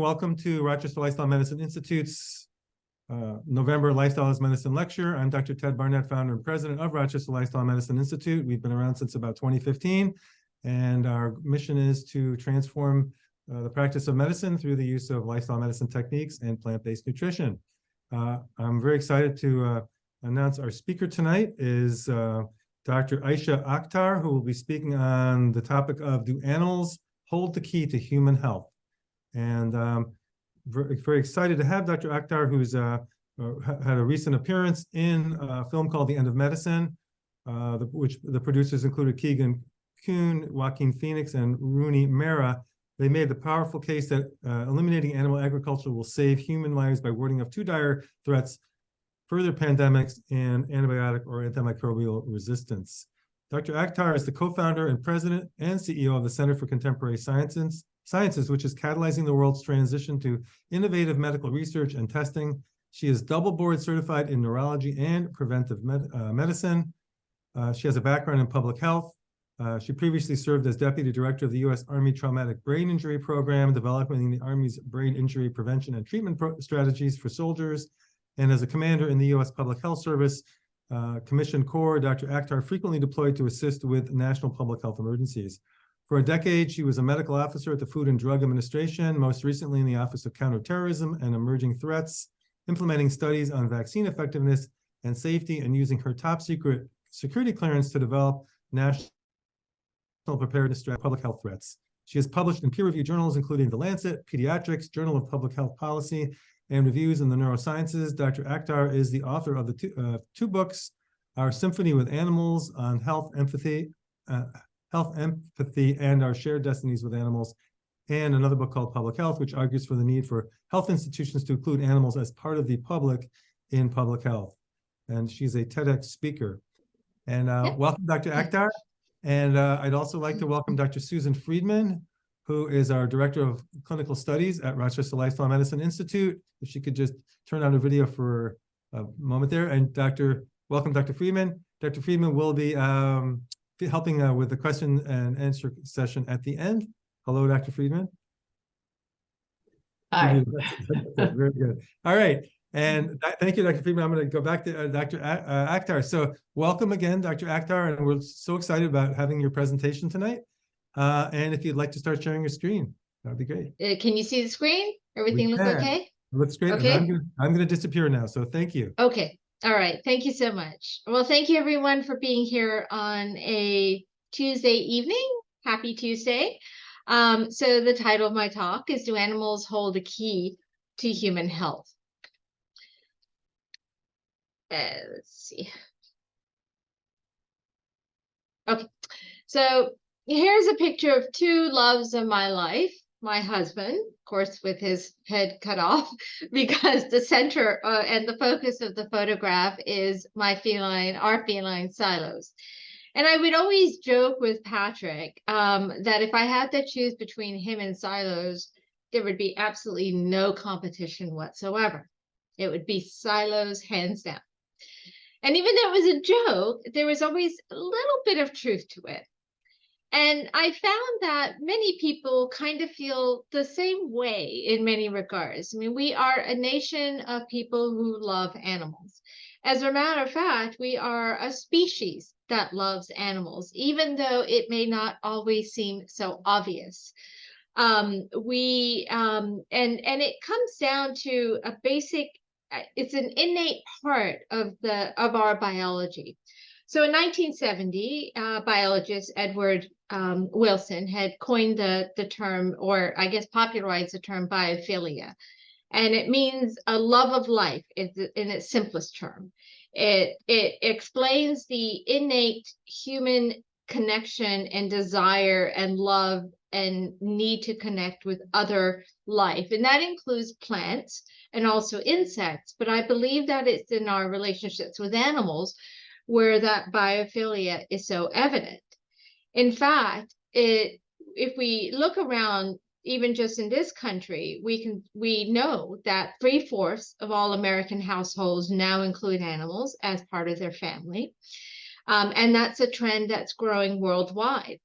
Welcome to Rochester Lifestyle Medicine Institute's November Lifestyle is Medicine lecture. I'm Dr. Ted Barnett, founder and president of Rochester Lifestyle Medicine Institute. We've been around since about 2015, and our mission is to transform the practice of medicine through the use of lifestyle medicine techniques and plant-based nutrition. I'm very excited to announce our speaker tonight is Dr. Aysha Akhtar, who will be speaking on the topic of do animals hold the key to human health? And very excited to have Dr. Akhtar, who's had a recent appearance in a film called The End of Medicine, which the producers included Keegan Kuhn, Joaquin Phoenix, and Rooney Mara. They made the powerful case that eliminating animal agriculture will save human lives by warding off two dire threats: further pandemics and antibiotic or antimicrobial resistance. Dr. Akhtar is the co-founder and president and CEO of the Center for Contemporary Sciences, which is catalyzing the world's transition to innovative medical research and testing. She is double board certified in neurology and preventive medicine. She has a background in public health. She previously served as deputy director of the U.S. Army Traumatic Brain Injury Program, developing the Army's brain injury prevention and treatment strategies for soldiers. And as a commander in the U.S. Public Health Service, Commissioned Corps, Dr. Akhtar frequently deployed to assist with national public health emergencies. For a decade, she was a medical officer at the Food and Drug Administration, most recently in the Office of Counterterrorism and Emerging Threats, implementing studies on vaccine effectiveness and safety, and using her top secret security clearance to develop national preparedness strategy for public health threats. She has published in peer-reviewed journals, including The Lancet, Pediatrics, Journal of Public Health Policy, and Reviews in the Neurosciences. Dr. Akhtar is the author of the two books, Our Symphony with Animals on Health Empathy, and Our Shared Destinies with Animals, and another book called Public Health, which argues for the need for health institutions to include animals as part of the public in public health. And she's a TEDx speaker. And welcome, Dr. Akhtar. And I'd also like to welcome Dr. Susan Friedman, who is our Director of Clinical Studies at Rochester Lifestyle Medicine Institute. If she could just turn on her video for a moment there. And welcome, Dr. Friedman. Dr. Friedman will be helping with the question and answer session at the end. Hello, Dr. Friedman. Hi. Very good. All right. And thank you, Dr. Friedman. I'm going to go back to Dr. Akhtar. So welcome again, Dr. Akhtar, and we're so excited about having your presentation tonight. And if you'd like to start sharing your screen, that would be great. Can you see the screen? Everything look okay? It looks great. Okay. And I'm going to disappear now, so thank you. Okay. All right. Thank you so much. Well, thank you everyone for being here on a Tuesday evening. Happy Tuesday. So the title of my talk is Do Animals Hold a Key to Human Health? Let's see. Okay. So here's a picture of two loves of my life. My husband, of course, with his head cut off, because the center and the focus of the photograph is our feline silos. And I would always joke with Patrick that if I had to choose between him and silos, there would be absolutely no competition whatsoever. It would be silos hands down. And even though it was a joke, there was always a little bit of truth to it. And I found that many people kind of feel the same way in many regards. I mean, we are a nation of people who love animals. As a matter of fact, we are a species that loves animals, even though it may not always seem so obvious. And it comes down to a basic, it's an innate part of our biology. So in 1970, biologist Edward Wilson had coined the term, or I guess popularized the term, biophilia. And it means a love of life in its simplest term. It explains the innate human connection and desire and love and need to connect with other life. And that includes plants and also insects. But I believe that it's in our relationships with animals where that biophilia is so evident. In fact, if we look around, even just in this country, we know that 3/4 of all American households now include animals as part of their family. And that's a trend that's growing worldwide.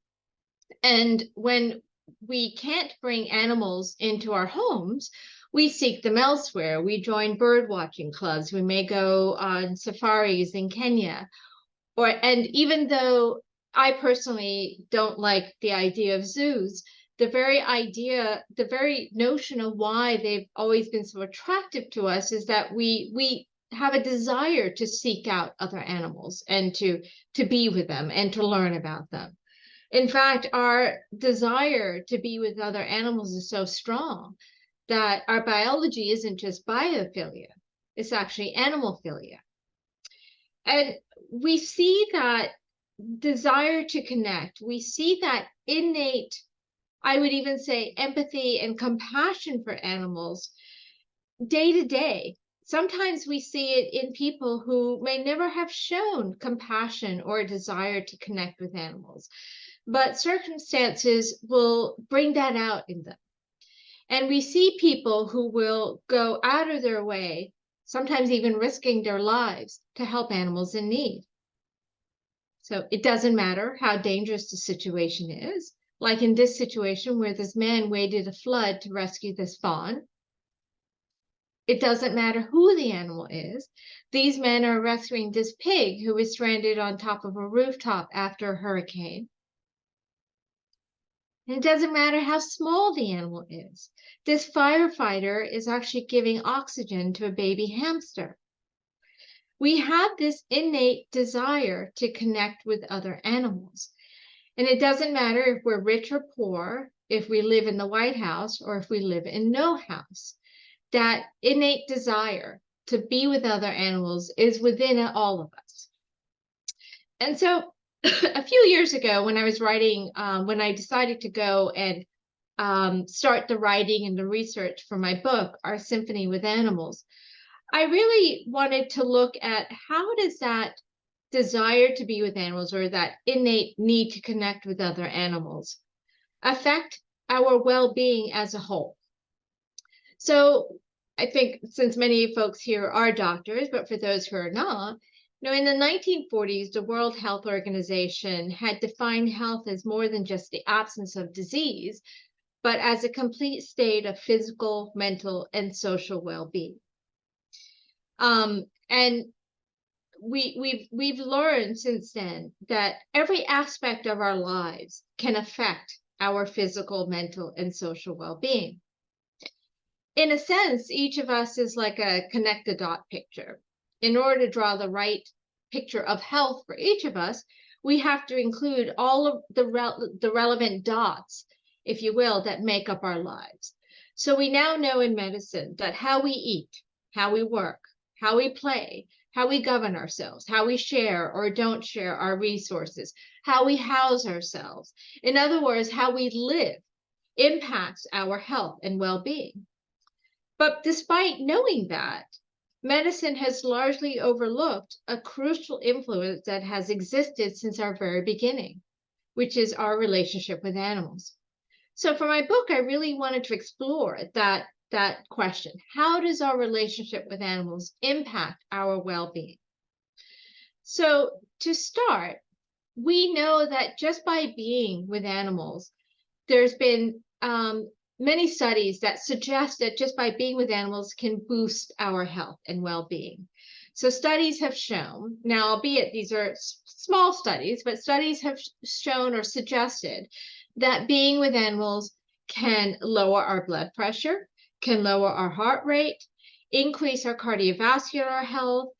And when we can't bring animals into our homes, we seek them elsewhere. We join bird watching clubs. We may go on safaris in Kenya. And even though I personally don't like the idea of zoos, the very notion of why they've always been so attractive to us is that we have a desire to seek out other animals and to be with them and to learn about them. In fact, our desire to be with other animals is so strong that our biology isn't just biophilia, it's actually animalphilia. And we see that desire to connect, we see that innate, I would even say, empathy and compassion for animals day to day. Sometimes we see it in people who may never have shown compassion or a desire to connect with animals, but circumstances will bring that out in them. And we see people who will go out of their way, sometimes even risking their lives, to help animals in need. So it doesn't matter how dangerous the situation is. Like in this situation where this man waded a flood to rescue this fawn. It doesn't matter who the animal is. These men are rescuing this pig who was stranded on top of a rooftop after a hurricane. And it doesn't matter how small the animal is. This firefighter is actually giving oxygen to a baby hamster. We have this innate desire to connect with other animals. And it doesn't matter if we're rich or poor, if we live in the White House or if we live in no house. That innate desire to be with other animals is within all of us. And so a few years ago, when I was writing, when I decided to go and start the writing and the research for my book, Our Symphony with Animals, I really wanted to look at how does that desire to be with animals, or that innate need to connect with other animals, affect our well-being as a whole. So I think, since many folks here are doctors, but for those who are not, in the 1940s, the World Health Organization had defined health as more than just the absence of disease, but as a complete state of physical, mental, and social well-being. And we've learned since then that every aspect of our lives can affect our physical, mental, and social well-being. In a sense, each of us is like a connect the dot picture. In order to draw the right picture of health for each of us, we have to include all of the relevant dots, if you will, that make up our lives. So we now know in medicine that how we eat, how we work, how we play, how we govern ourselves, how we share or don't share our resources, how we house ourselves, in other words, how we live, impacts our health and well-being. But despite knowing that, medicine has largely overlooked a crucial influence that has existed since our very beginning, which is our relationship with animals. So for my book, I really wanted to explore that question. How does our relationship with animals impact our well-being? So to start, we know that just by being with animals, there's been many studies that suggest that just by being with animals can boost our health and well-being. So studies have shown, now albeit these are small studies, but studies have shown or suggested that being with animals can lower our blood pressure, can lower our heart rate, increase our cardiovascular health,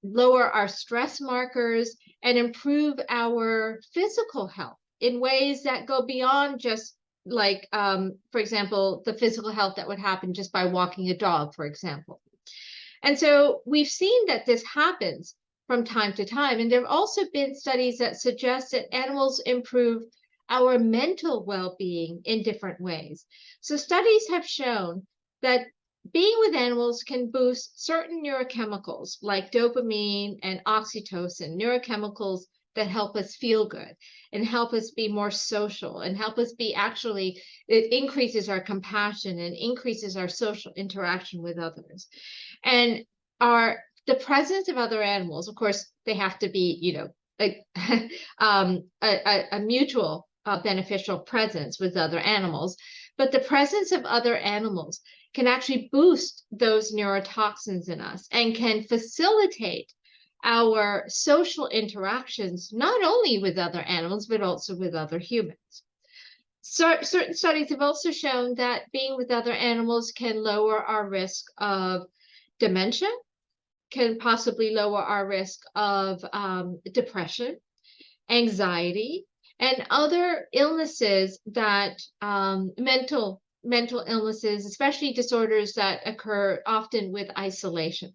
lower our stress markers, and improve our physical health in ways that go beyond just like, for example, the physical health that would happen just by walking a dog, for example. And so we've seen that this happens from time to time. And there have also been studies that suggest that animals improve our mental well-being in different ways. So studies have shown that being with animals can boost certain neurochemicals like dopamine and oxytocin, neurochemicals that help us feel good and help us be more social and help us be it increases our compassion and increases our social interaction with others. And the presence of other animals, of course, they have to be, like a mutual beneficial presence with other animals, but the presence of other animals can actually boost those neurotoxins in us and can facilitate our social interactions, not only with other animals, but also with other humans. Certain studies have also shown that being with other animals can lower our risk of dementia, can possibly lower our risk of depression, anxiety, and other illnesses that mental illnesses, especially disorders that occur often with isolation.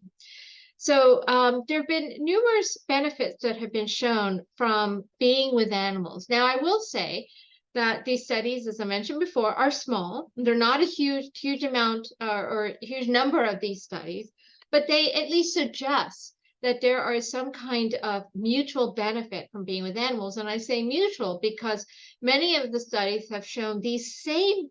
So there have been numerous benefits that have been shown from being with animals. Now, I will say that these studies, as I mentioned before, are small. They're not a huge amount or huge number of these studies, but they at least suggest that there are some kind of mutual benefit from being with animals. And I say mutual because many of the studies have shown these same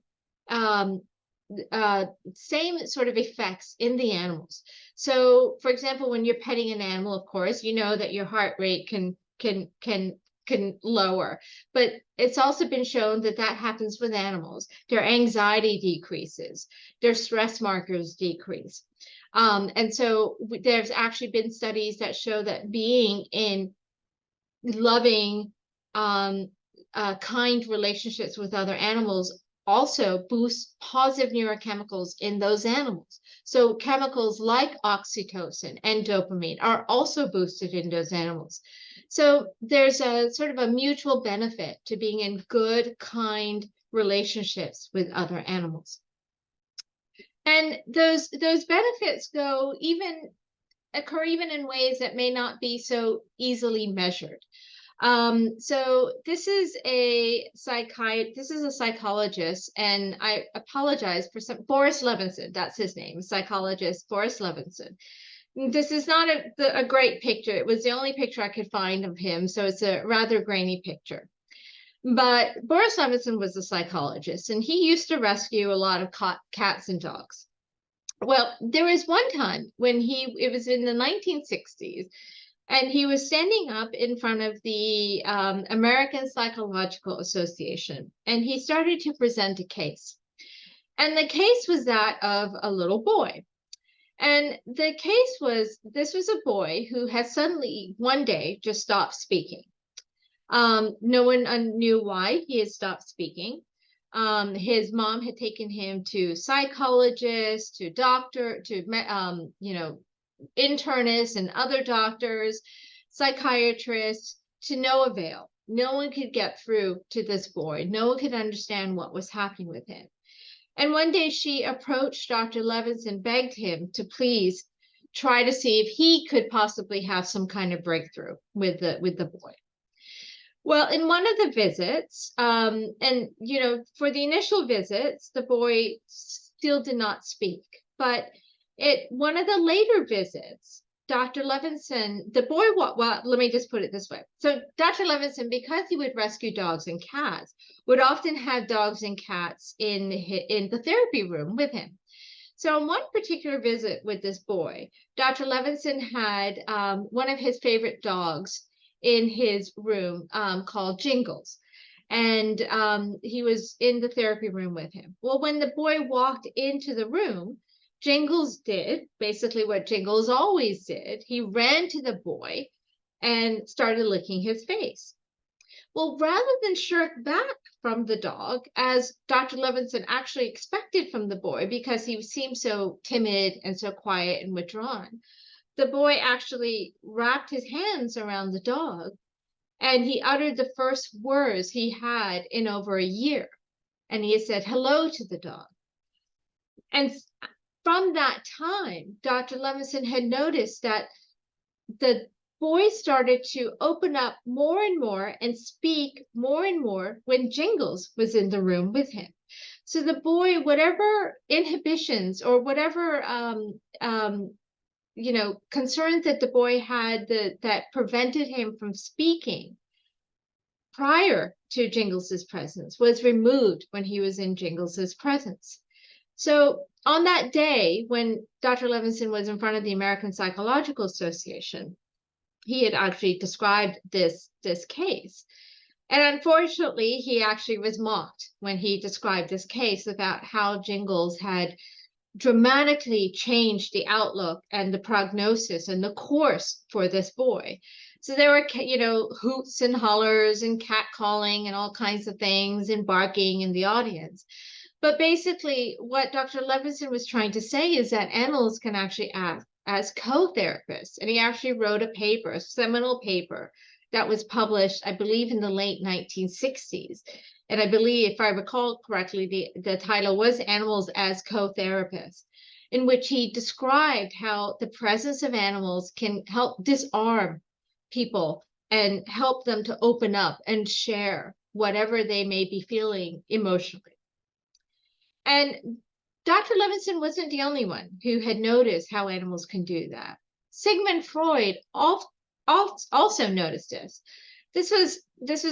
sort of effects in the animals. So, for example, when you're petting an animal, of course, you know that your heart rate can lower, but it's also been shown that that happens with animals. Their anxiety decreases, their stress markers decrease. And so there's actually been studies that show that being in loving, kind relationships with other animals also boosts positive neurochemicals in those animals. So chemicals like oxytocin and dopamine are also boosted in those animals. So there's a sort of a mutual benefit to being in good, kind relationships with other animals. And those benefits occur even in ways that may not be so easily measured. So this is a psychologist, and I apologize for Boris Levinson, that's his name, psychologist Boris Levinson. This is not a great picture. It was the only picture I could find of him, so it's a rather grainy picture. But Boris Levinson was a psychologist, and he used to rescue a lot of cats and dogs. Well, there was one time when it was in the 1960s, and he was standing up in front of the American Psychological Association, and he started to present a case. And the case was that of a little boy. And the case was, this was a boy who had suddenly one day just stopped speaking. No one knew why he had stopped speaking. His mom had taken him to psychologists, to doctor, to internists and other doctors, psychiatrists, to no avail. No one could get through to this boy. No one could understand what was happening with him. And one day she approached Dr. Levinson, begged him to please try to see if he could possibly have some kind of breakthrough with the boy. Well, in one of the visits, and for the initial visits, the boy still did not speak. But one of the later visits, Dr. Levinson, the boy, well, let me just put it this way. So Dr. Levinson, because he would rescue dogs and cats, would often have dogs and cats in the therapy room with him. So on one particular visit with this boy, Dr. Levinson had one of his favorite dogs in his room called Jingles. And he was in the therapy room with him. Well, when the boy walked into the room, Jingles did basically what Jingles always did. He ran to the boy and started licking his face. Well, rather than shirk back from the dog, as Dr. Levinson actually expected from the boy, because he seemed so timid and so quiet and withdrawn, the boy actually wrapped his hands around the dog, and he uttered the first words he had in over a year. And he said hello to the dog. And from that time, Dr. Levinson had noticed that the boy started to open up more and more and speak more and more when Jingles was in the room with him. So the boy, whatever inhibitions or whatever concerns that the boy had that prevented him from speaking prior to Jingles's presence was removed when he was in Jingles's presence. So on that day, when Dr. Levinson was in front of the American Psychological Association, he had actually described this case. And unfortunately, he actually was mocked when he described this case about how Jingles had dramatically changed the outlook and the prognosis and the course for this boy. So there were, hoots and hollers and catcalling and all kinds of things and barking in the audience. But basically, what Dr. Levinson was trying to say is that animals can actually act as co-therapists. And he actually wrote a paper, a seminal paper, that was published, I believe, in the late 1960s. And I believe, if I recall correctly, the title was Animals as Co-Therapists, in which he described how the presence of animals can help disarm people and help them to open up and share whatever they may be feeling emotionally. And Dr. Levinson wasn't the only one who had noticed how animals can do that. Sigmund Freud also noticed this. This was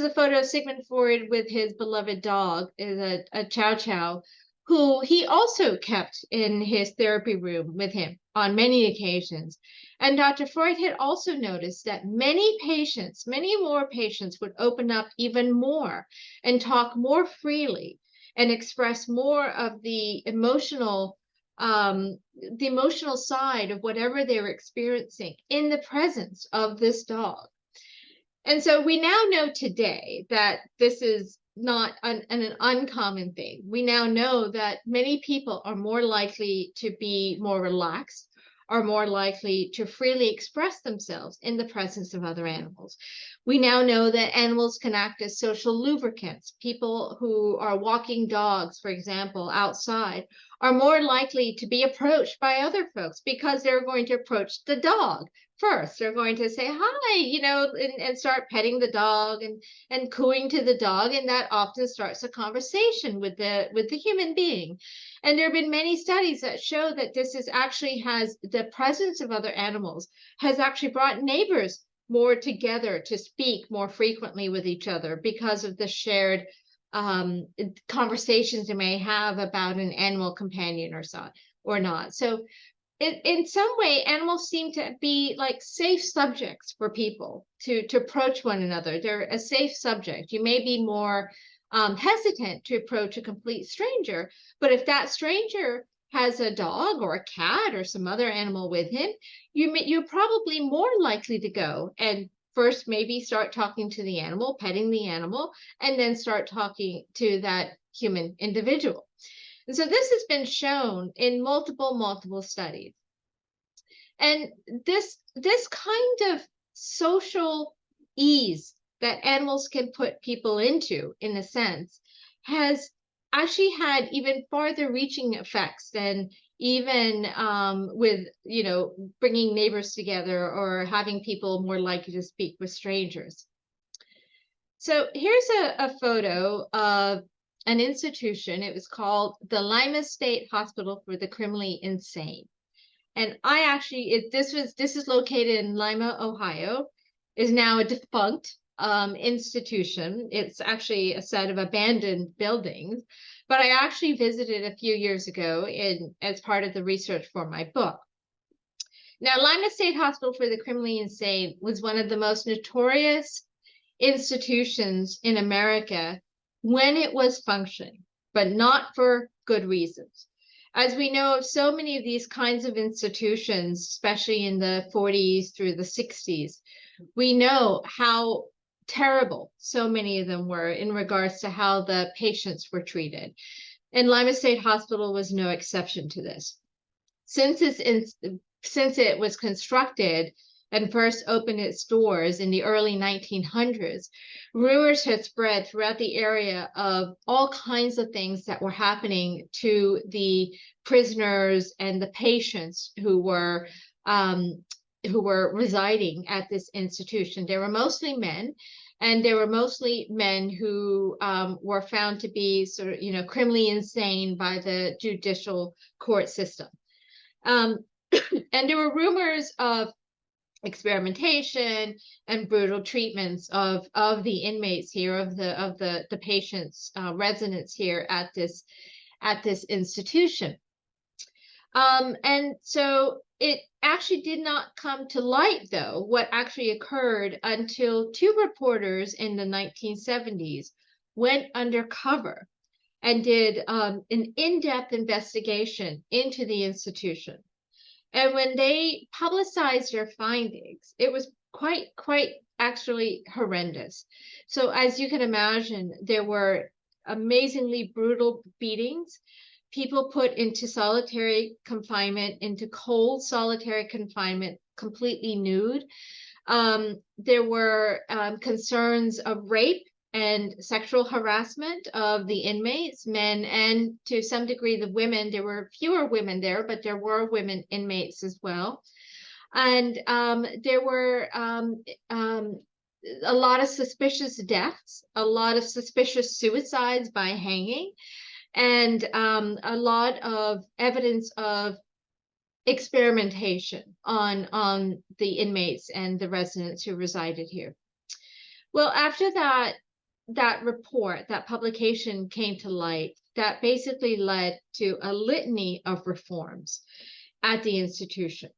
a photo of Sigmund Freud with his beloved dog, is a Chow Chow, who he also kept in his therapy room with him on many occasions. And Dr. Freud had also noticed that many more patients would open up even more and talk more freely and express more of the emotional side of whatever they were experiencing in the presence of this dog. And so we now know today that this is not an uncommon thing. We now know that many people are more likely to be more relaxed, are more likely to freely express themselves in the presence of other animals. We now know that animals can act as social lubricants. People who are walking dogs, for example, outside, are more likely to be approached by other folks because they're going to approach the dog first. They're going to say hi, and start petting the dog and cooing to the dog, and that often starts a conversation with the human being. And there have been many studies that show that this is actually has the presence of other animals has actually brought neighbors more together to speak more frequently with each other because of the shared conversations they may have about an animal companion or not. So in some way, animals seem to be like safe subjects for people to approach one another. They're a safe subject. You may be more hesitant to approach a complete stranger, but if that stranger has a dog or a cat or some other animal with him, you're probably more likely to go and first maybe start talking to the animal, petting the animal, and then start talking to that human individual. And so this has been shown in multiple studies. And this kind of social ease that animals can put people into, in a sense, has actually had even farther reaching effects than even with, bringing neighbors together or having people more likely to speak with strangers. So here's a photo of an institution. It was called the Lima State Hospital for the Criminally Insane. And I actually, this is located in Lima, Ohio, is now a defunct institution. It's actually a set of abandoned buildings, but I actually visited a few years ago as part of the research for my book. Now, Lima State Hospital for the Criminally Insane was one of the most notorious institutions in America when it was functioning, but not for good reasons. As we know of so many of these kinds of institutions, especially in the 40s through the 60s, we know how terrible so many of them were in regards to how the patients were treated. And Lima State Hospital was no exception to this. Since it was constructed and first opened its doors in the early 1900s, rumors had spread throughout the area of all kinds of things that were happening to the prisoners and the patients who were residing at this institution. They were mostly men, and they were mostly men who were found to be sort of, criminally insane by the judicial court system. And there were rumors of experimentation and brutal treatments of the inmates here, of the patients, residents here at this institution. And so it actually did not come to light, though, what actually occurred until two reporters in the 1970s went undercover and did an in-depth investigation into the institution. And when they publicized their findings, it was quite actually horrendous. So as you can imagine, there were amazingly brutal beatings, people put into solitary confinement, into cold solitary confinement, completely nude. There were concerns of rape and sexual harassment of the inmates, men, and to some degree the women. There were fewer women there, but there were women inmates as well. And there were a lot of suspicious deaths, a lot of suspicious suicides by hanging, and a lot of evidence of experimentation on the inmates and the residents who resided here. Well, after that report, that publication came to light, that basically led to a litany of reforms at the institution.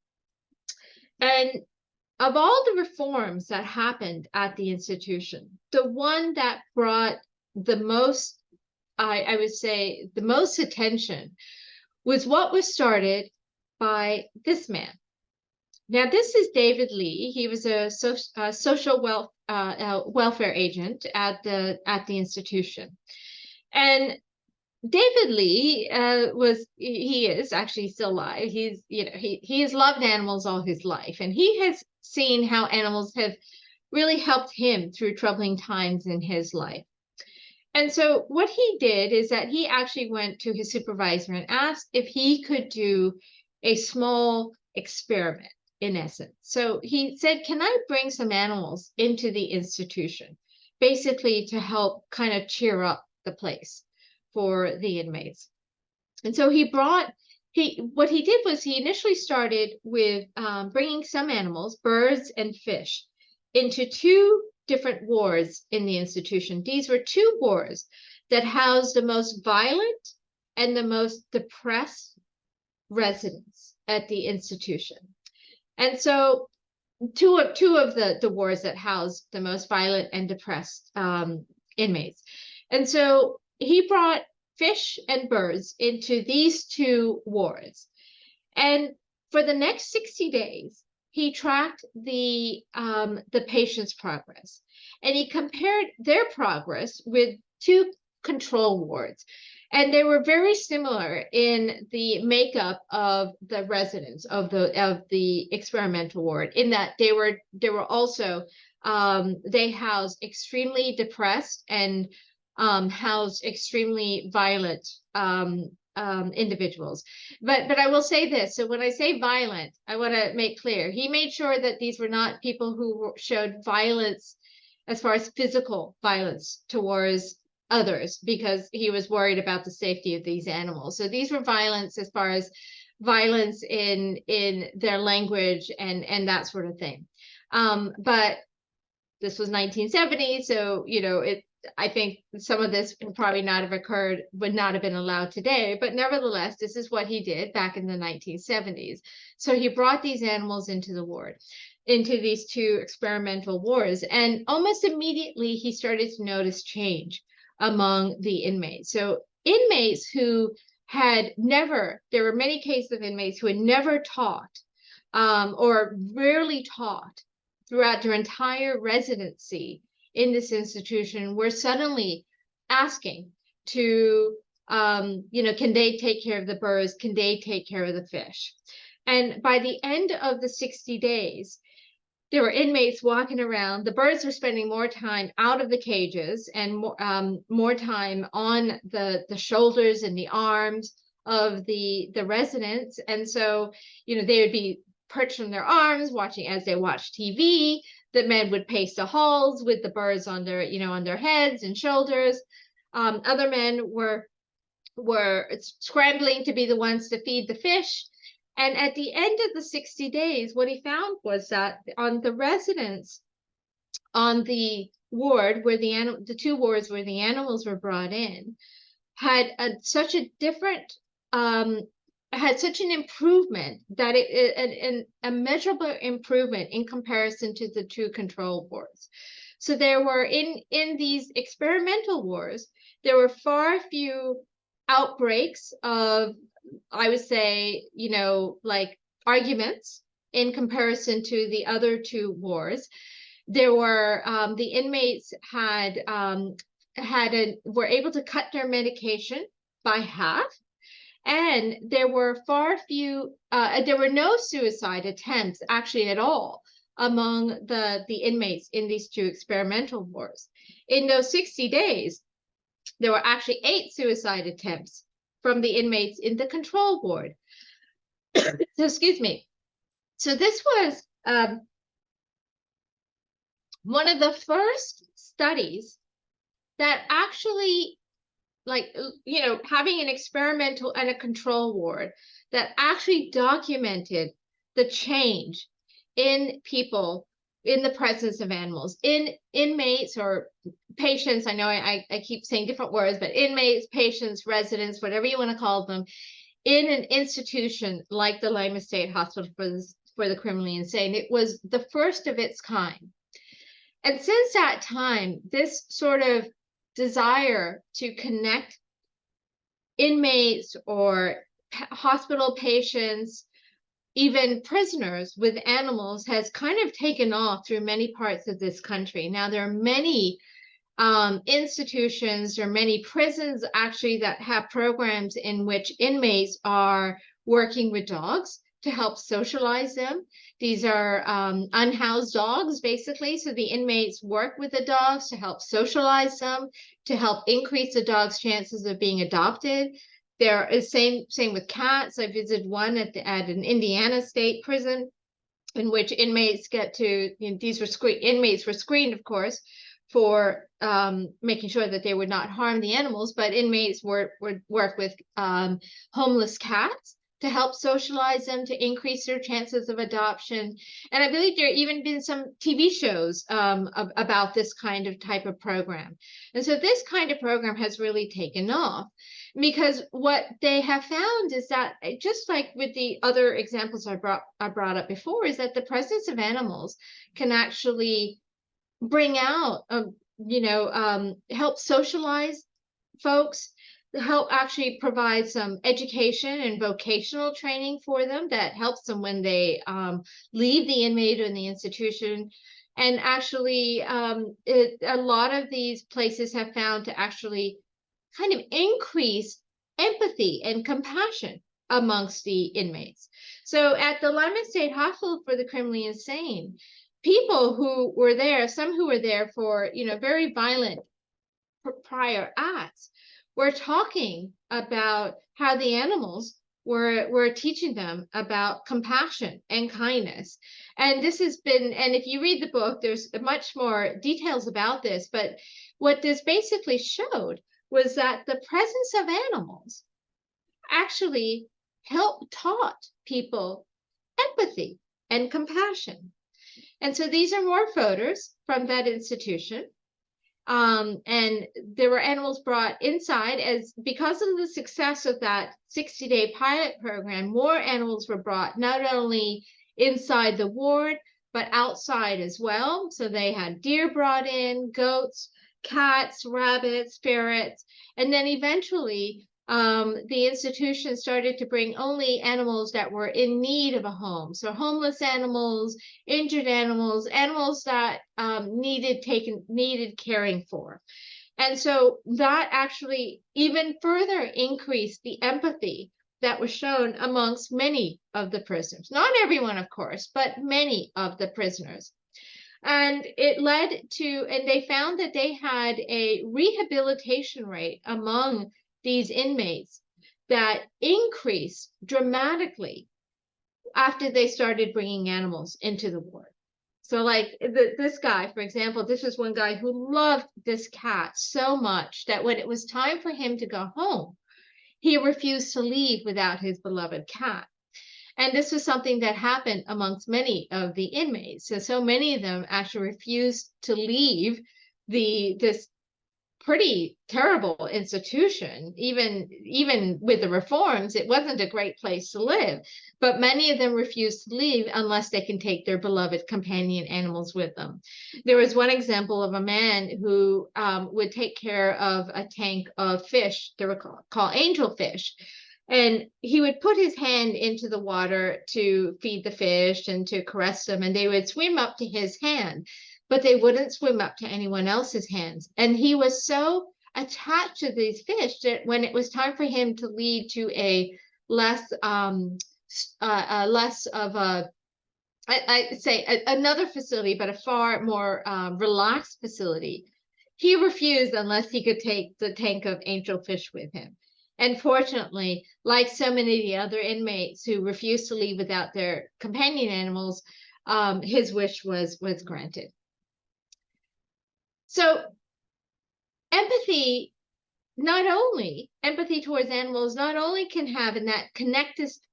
And of all the reforms that happened at the institution, the one that brought the most, I would say, the most attention was what was started by this man. Now, this is David Lee. He was a social welfare agent at the institution. And David Lee he is actually still alive. He has loved animals all his life, and he has seen how animals have really helped him through troubling times in his life. And so what he did is that he actually went to his supervisor and asked if he could do a small experiment, in essence. So he said, can I bring some animals into the institution, basically to help kind of cheer up the place for the inmates? And so what he did was he initially started with bringing some animals, birds and fish, into two different wards in the institution. These were two wards that housed the most violent and the most depressed residents at the institution. And so two of the wards that housed the most violent and depressed inmates. And so he brought fish and birds into these two wards. And for the next 60 days, he tracked the patient's progress, and he compared their progress with two control wards. And they were very similar in the makeup of the residents of the experimental ward, in that they were also they housed extremely depressed and housed extremely violent individuals. But I will say this. So when I say violent, I want to make clear, he made sure that these were not people who showed violence as far as physical violence towards others, because he was worried about the safety of these animals. So these were violence as far as violence in their language and that sort of thing. But this was 1970, so I think some of this would probably not have occurred, would not have been allowed today, but nevertheless, this is what he did back in the 1970s. So he brought these animals into the ward, into these two experimental wards, and almost immediately he started to notice change among the inmates. So inmates who had never, there were many cases of inmates who had never taught or rarely taught throughout their entire residency in this institution, were suddenly asking to, can they take care of the birds? Can they take care of the fish? And by the end of the 60 days, there were inmates walking around. The birds were spending more time out of the cages and more time on the shoulders and the arms of the residents. And so, they would be perched on their arms, watching as they watched TV. The men would pace the halls with the birds on their, on their heads and shoulders. Other men were scrambling to be the ones to feed the fish. And at the end of the 60 days, what he found was that on the residents, on the ward where the two wards where the animals were brought in, had such a different had such an improvement that a measurable improvement in comparison to the two control wards. So there were in these experimental wars, there were far few outbreaks of, I would say, like arguments in comparison to the other two wars. There were the inmates were able to cut their medication by half, and there were there were no suicide attempts actually at all among the inmates in these two experimental wards. In those 60 days, there were actually 8 suicide attempts from the inmates in the control ward. So, excuse me. So this was one of the first studies that actually, like, having an experimental and a control ward that actually documented the change in people in the presence of animals, in inmates or patients. I know I keep saying different words, but inmates, patients, residents, whatever you want to call them, in an institution like the Lima State Hospital for the Criminally Insane. It was the first of its kind. And since that time, this sort of desire to connect inmates or hospital patients, even prisoners, with animals has kind of taken off through many parts of this country. Now, there are many institutions or many prisons actually that have programs in which inmates are working with dogs to help socialize them. These are unhoused dogs, basically. So the inmates work with the dogs to help socialize them, to help increase the dog's chances of being adopted. There is same with cats. I visited one at an Indiana state prison in which inmates inmates were screened, of course, for making sure that they would not harm the animals, but inmates would work with homeless cats to help socialize them, to increase their chances of adoption. And I believe there have even been some TV shows about this kind of type of program. And so this kind of program has really taken off, because what they have found is that, just like with the other examples I brought up before, is that the presence of animals can actually bring out, help socialize folks, help actually provide some education and vocational training for them that helps them when they leave the inmate or the institution. And actually, a lot of these places have found to actually kind of increase empathy and compassion amongst the inmates. So at the Lima State Hospital for the Criminally Insane, people who were there, some who were there for, very violent prior acts, were talking about how the animals were teaching them about compassion and kindness. And this has been, and if you read the book, there's much more details about this, but what this basically showed was that the presence of animals actually taught people empathy and compassion. And so these are more photos from that institution. And there were animals brought inside, because of the success of that 60-day pilot program, more animals were brought, not only inside the ward, but outside as well. So they had deer brought in, goats, cats, rabbits, ferrets, and then eventually the institution started to bring only animals that were in need of a home. So homeless animals, injured animals, animals that needed caring for. And so that actually even further increased the empathy that was shown amongst many of the prisoners. Not everyone, of course, but many of the prisoners. And it led to, and they found that they had a rehabilitation rate among these inmates that increased dramatically after they started bringing animals into the ward. So like this guy, for example, this was one guy who loved this cat so much that when it was time for him to go home, he refused to leave without his beloved cat. And this was something that happened amongst many of the inmates. So many of them actually refused to leave this pretty terrible institution. Even with the reforms, it wasn't a great place to live. But many of them refused to leave unless they can take their beloved companion animals with them. There was one example of a man who would take care of a tank of fish. They were called angelfish. And he would put his hand into the water to feed the fish and to caress them, and they would swim up to his hand, but they wouldn't swim up to anyone else's hands. And he was so attached to these fish that when it was time for him to lead to a less less of a I'd say another facility, but a far more relaxed facility, he refused unless he could take the tank of angelfish with him. And fortunately, like so many of the other inmates who refused to leave without their companion animals, his wish was granted. So empathy, empathy towards animals, not only can have in that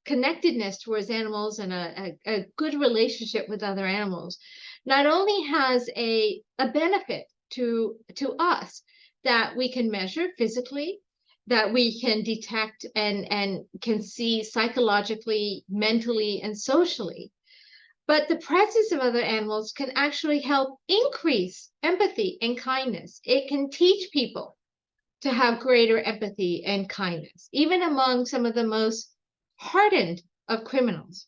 connectedness towards animals and a good relationship with other animals, not only has a benefit to us that we can measure physically, that we can detect and can see psychologically, mentally, and socially, but the presence of other animals can actually help increase empathy and kindness. It can teach people to have greater empathy and kindness, even among some of the most hardened of criminals.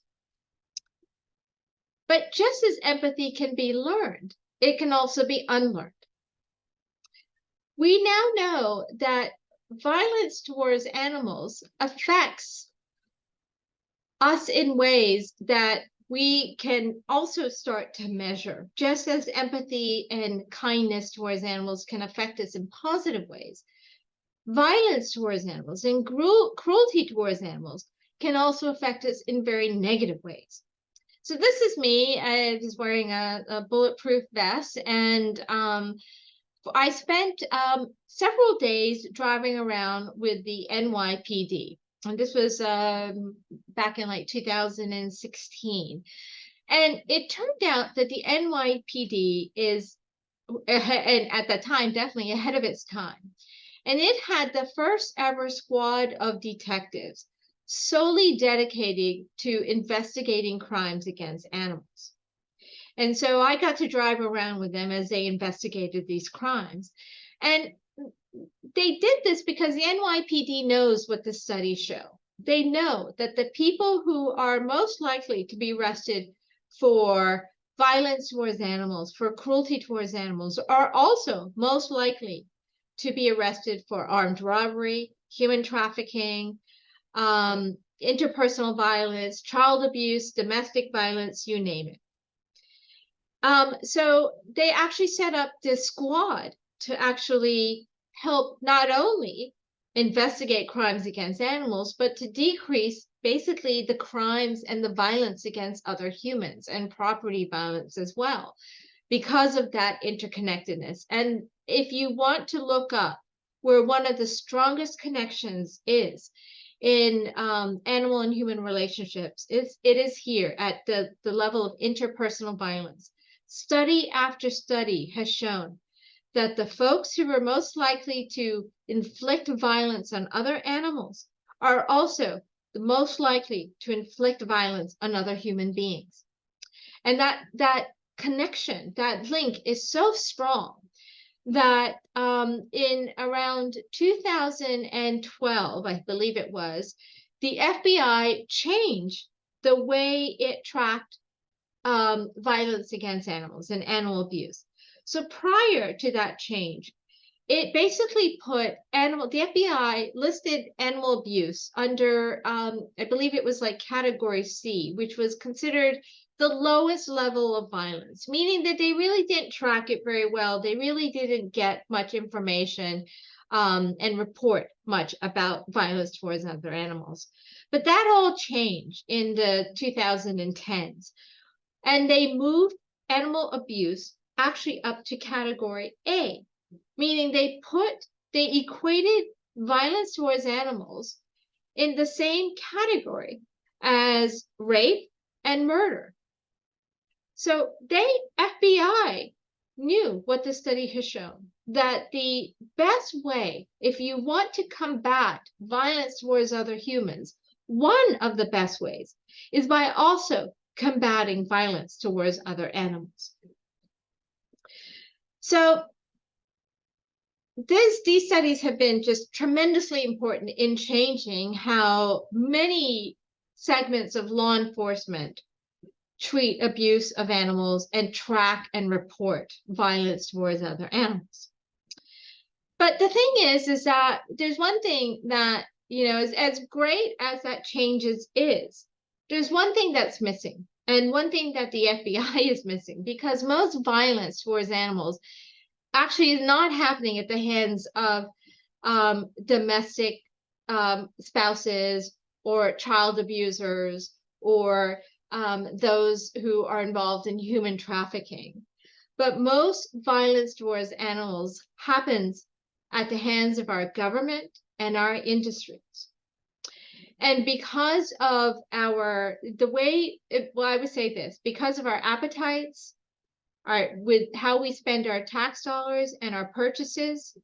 But just as empathy can be learned, it can also be unlearned. We now know that violence towards animals affects us in ways that we can also start to measure. Just as empathy and kindness towards animals can affect us in positive ways, violence towards animals and cruelty towards animals can also affect us in very negative ways. So this is me. I was wearing a bulletproof vest, and I spent several days driving around with the NYPD. And this was back in like 2016. And it turned out that the NYPD is, and at that time, definitely ahead of its time. And it had the first ever squad of detectives solely dedicated to investigating crimes against animals. And so I got to drive around with them as they investigated these crimes. And they did this because the NYPD knows what the studies show. They know that the people who are most likely to be arrested for violence towards animals, for cruelty towards animals, are also most likely to be arrested for armed robbery, human trafficking, interpersonal violence, child abuse, domestic violence, you name it. So they actually set up this squad to actually help not only investigate crimes against animals, but to decrease basically the crimes and the violence against other humans and property violence as well, because of that interconnectedness. And if you want to look up where one of the strongest connections is in animal and human relationships, it is here at the level of interpersonal violence. Study after study has shown that the folks who are most likely to inflict violence on other animals are also the most likely to inflict violence on other human beings. And that connection, that link is so strong that in around 2012, I believe it was, the FBI changed the way it tracked violence against animals and animal abuse. So prior to that change, it basically put the FBI listed animal abuse under, I believe it was like category C, which was considered the lowest level of violence, meaning that they really didn't track it very well. They really didn't get much information and report much about violence towards other animals. But that all changed in the 2010s. And they moved animal abuse actually up to category A, meaning they equated violence towards animals in the same category as rape and murder. So FBI knew what the study has shown, that the best way, if you want to combat violence towards other humans, one of the best ways is by also combating violence towards other animals. So these studies have been just tremendously important in changing how many segments of law enforcement treat abuse of animals and track and report violence towards other animals. But the thing is that there's one thing that, you know, as great as that changes is, there's one thing that's missing, and one thing that the FBI is missing, because most violence towards animals actually is not happening at the hands of domestic spouses or child abusers or those who are involved in human trafficking. But most violence towards animals happens at the hands of our government and our industries. And because of I would say this, because of our appetites, with how we spend our tax dollars and our purchases,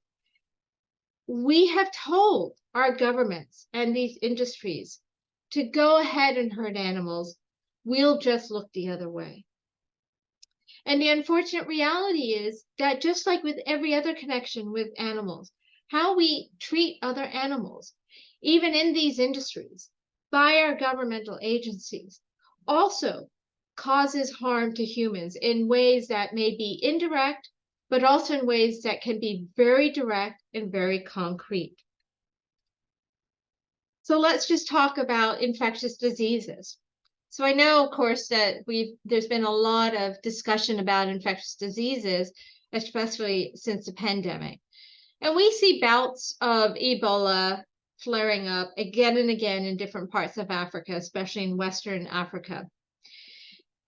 we have told our governments and these industries to go ahead and hurt animals. We'll just look the other way. And the unfortunate reality is that just like with every other connection with animals, how we treat other animals, even in these industries, by our governmental agencies, also causes harm to humans in ways that may be indirect, but also in ways that can be very direct and very concrete. So let's just talk about infectious diseases. So I know, of course, that there's been a lot of discussion about infectious diseases, especially since the pandemic. And we see bouts of Ebola flaring up again and again in different parts of Africa, especially in Western Africa.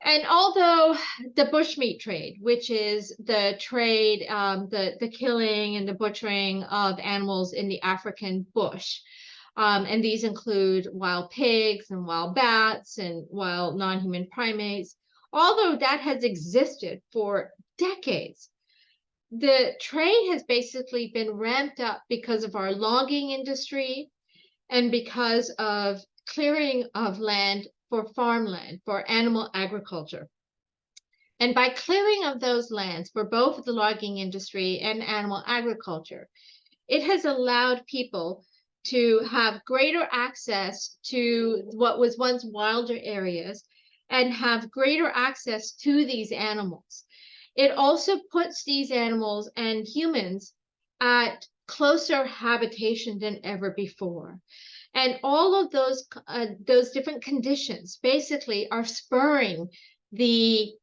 And although the bushmeat trade, which is the trade, the killing and the butchering of animals in the African bush, and these include wild pigs and wild bats and wild non-human primates, although that has existed for decades, the trade has basically been ramped up because of our logging industry and because of clearing of land for farmland, for animal agriculture. And by clearing of those lands for both the logging industry and animal agriculture, it has allowed people to have greater access to what was once wilder areas and have greater access to these animals. It also puts these animals and humans at closer habitation than ever before. And all of those different conditions basically are spurring the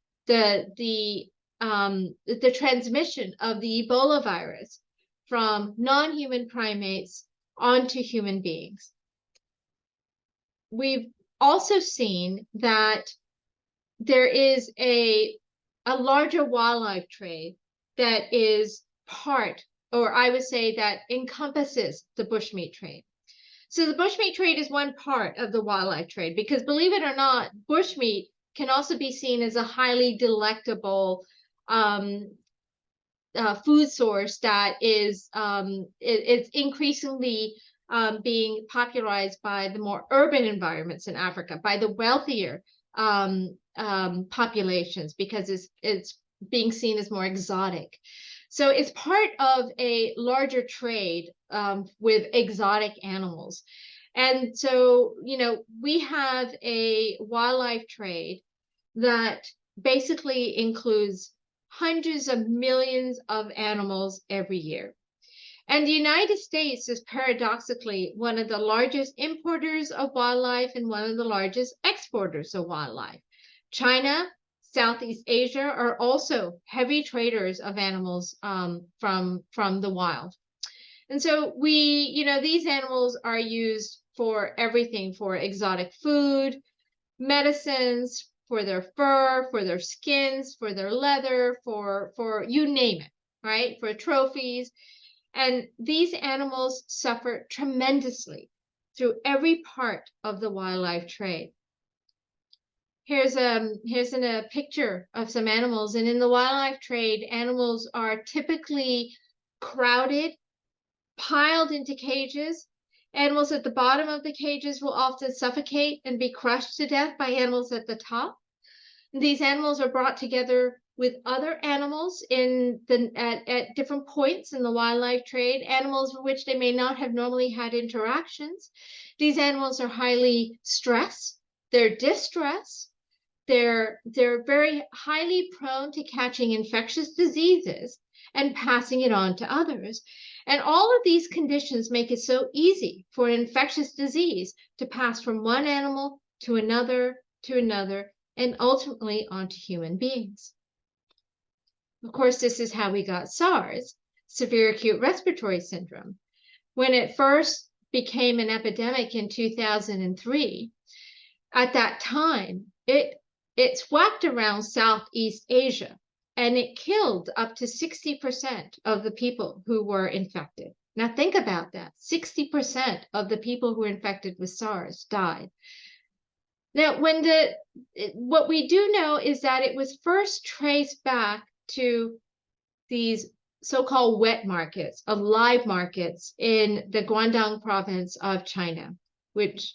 transmission of the Ebola virus from non-human primates onto human beings. We've also seen that there is a larger wildlife trade that is part, or I would say that encompasses the bushmeat trade. So the bushmeat trade is one part of the wildlife trade, because believe it or not, bushmeat can also be seen as a highly delectable food source that is it's increasingly being popularized by the more urban environments in Africa, by the wealthier populations, because it's being seen as more exotic. So it's part of a larger trade with exotic animals. And so, you know, we have a wildlife trade that basically includes hundreds of millions of animals every year. And the United States is paradoxically one of the largest importers of wildlife and one of the largest exporters of wildlife. China, Southeast Asia are also heavy traders of animals from the wild. And so these animals are used for everything, for exotic food, medicines, for their fur, for their skins, for their leather, for you name it, right? For trophies. And these animals suffer tremendously through every part of the wildlife trade. Here's a picture of some animals. And in the wildlife trade, animals are typically crowded, piled into cages. Animals at the bottom of the cages will often suffocate and be crushed to death by animals at the top. These animals are brought together with other animals at different points in the wildlife trade, animals with which they may not have normally had interactions. These animals are highly stressed, they're distressed, they're very highly prone to catching infectious diseases and passing it on to others. And all of these conditions make it so easy for an infectious disease to pass from one animal to another, and ultimately onto human beings. Of course, this is how we got SARS, severe acute respiratory syndrome. When it first became an epidemic in 2003, at that time, it swept around Southeast Asia, and it killed up to 60% of the people who were infected. Now think about that. 60% of the people who were infected with SARS died. Now, what we do know is that it was first traced back to these so-called wet markets, of live markets in the Guangdong province of China, which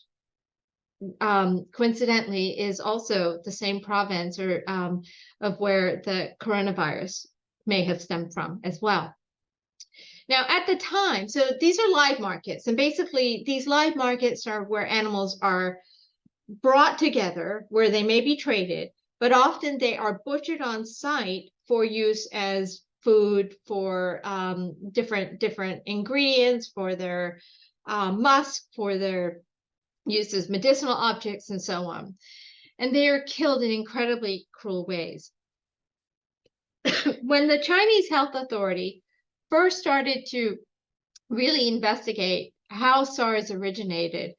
coincidentally is also the same province of where the coronavirus may have stemmed from as well. Now, at the time, so these are live markets, and basically these live markets are where animals are brought together, where they may be traded, but often they are butchered on site for use as food, for different ingredients, for their musk, for their use as medicinal objects, and so on. And they are killed in incredibly cruel ways. When the Chinese Health Authority first started to really investigate how SARS originated,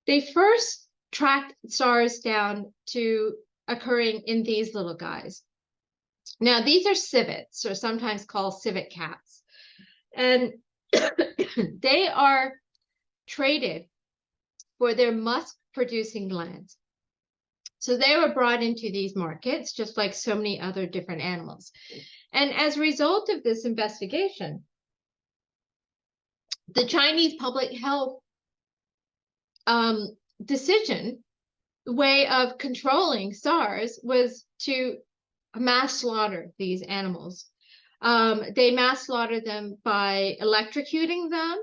they first tracked SARS down to occurring in these little guys. Now, these are civets, or sometimes called civet cats, and they are traded for their musk-producing glands. So they were brought into these markets, just like so many other different animals. And as a result of this investigation, the Chinese public health way of controlling SARS was to mass slaughter these animals. They mass slaughter them by electrocuting them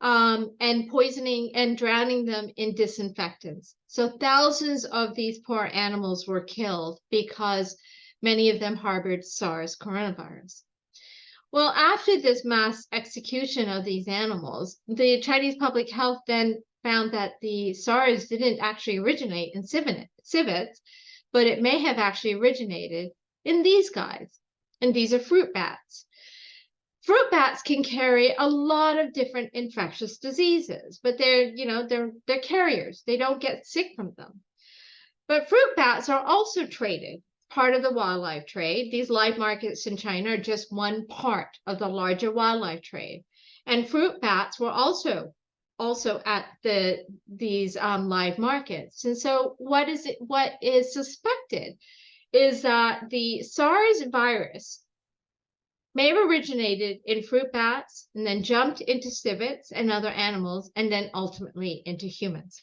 and poisoning and drowning them in disinfectants. So thousands of these poor animals were killed because many of them harbored SARS coronavirus. Well, after this mass execution of these animals, the Chinese public health then found that the SARS didn't actually originate in civets, but it may have actually originated in these guys. And these are fruit bats. Fruit bats can carry a lot of different infectious diseases, but they're carriers. They don't get sick from them. But fruit bats are also traded, part of the wildlife trade. These live markets in China are just one part of the larger wildlife trade. And fruit bats were also at these live markets. And so what is suspected is that the SARS virus may have originated in fruit bats and then jumped into civets and other animals, and then ultimately into humans.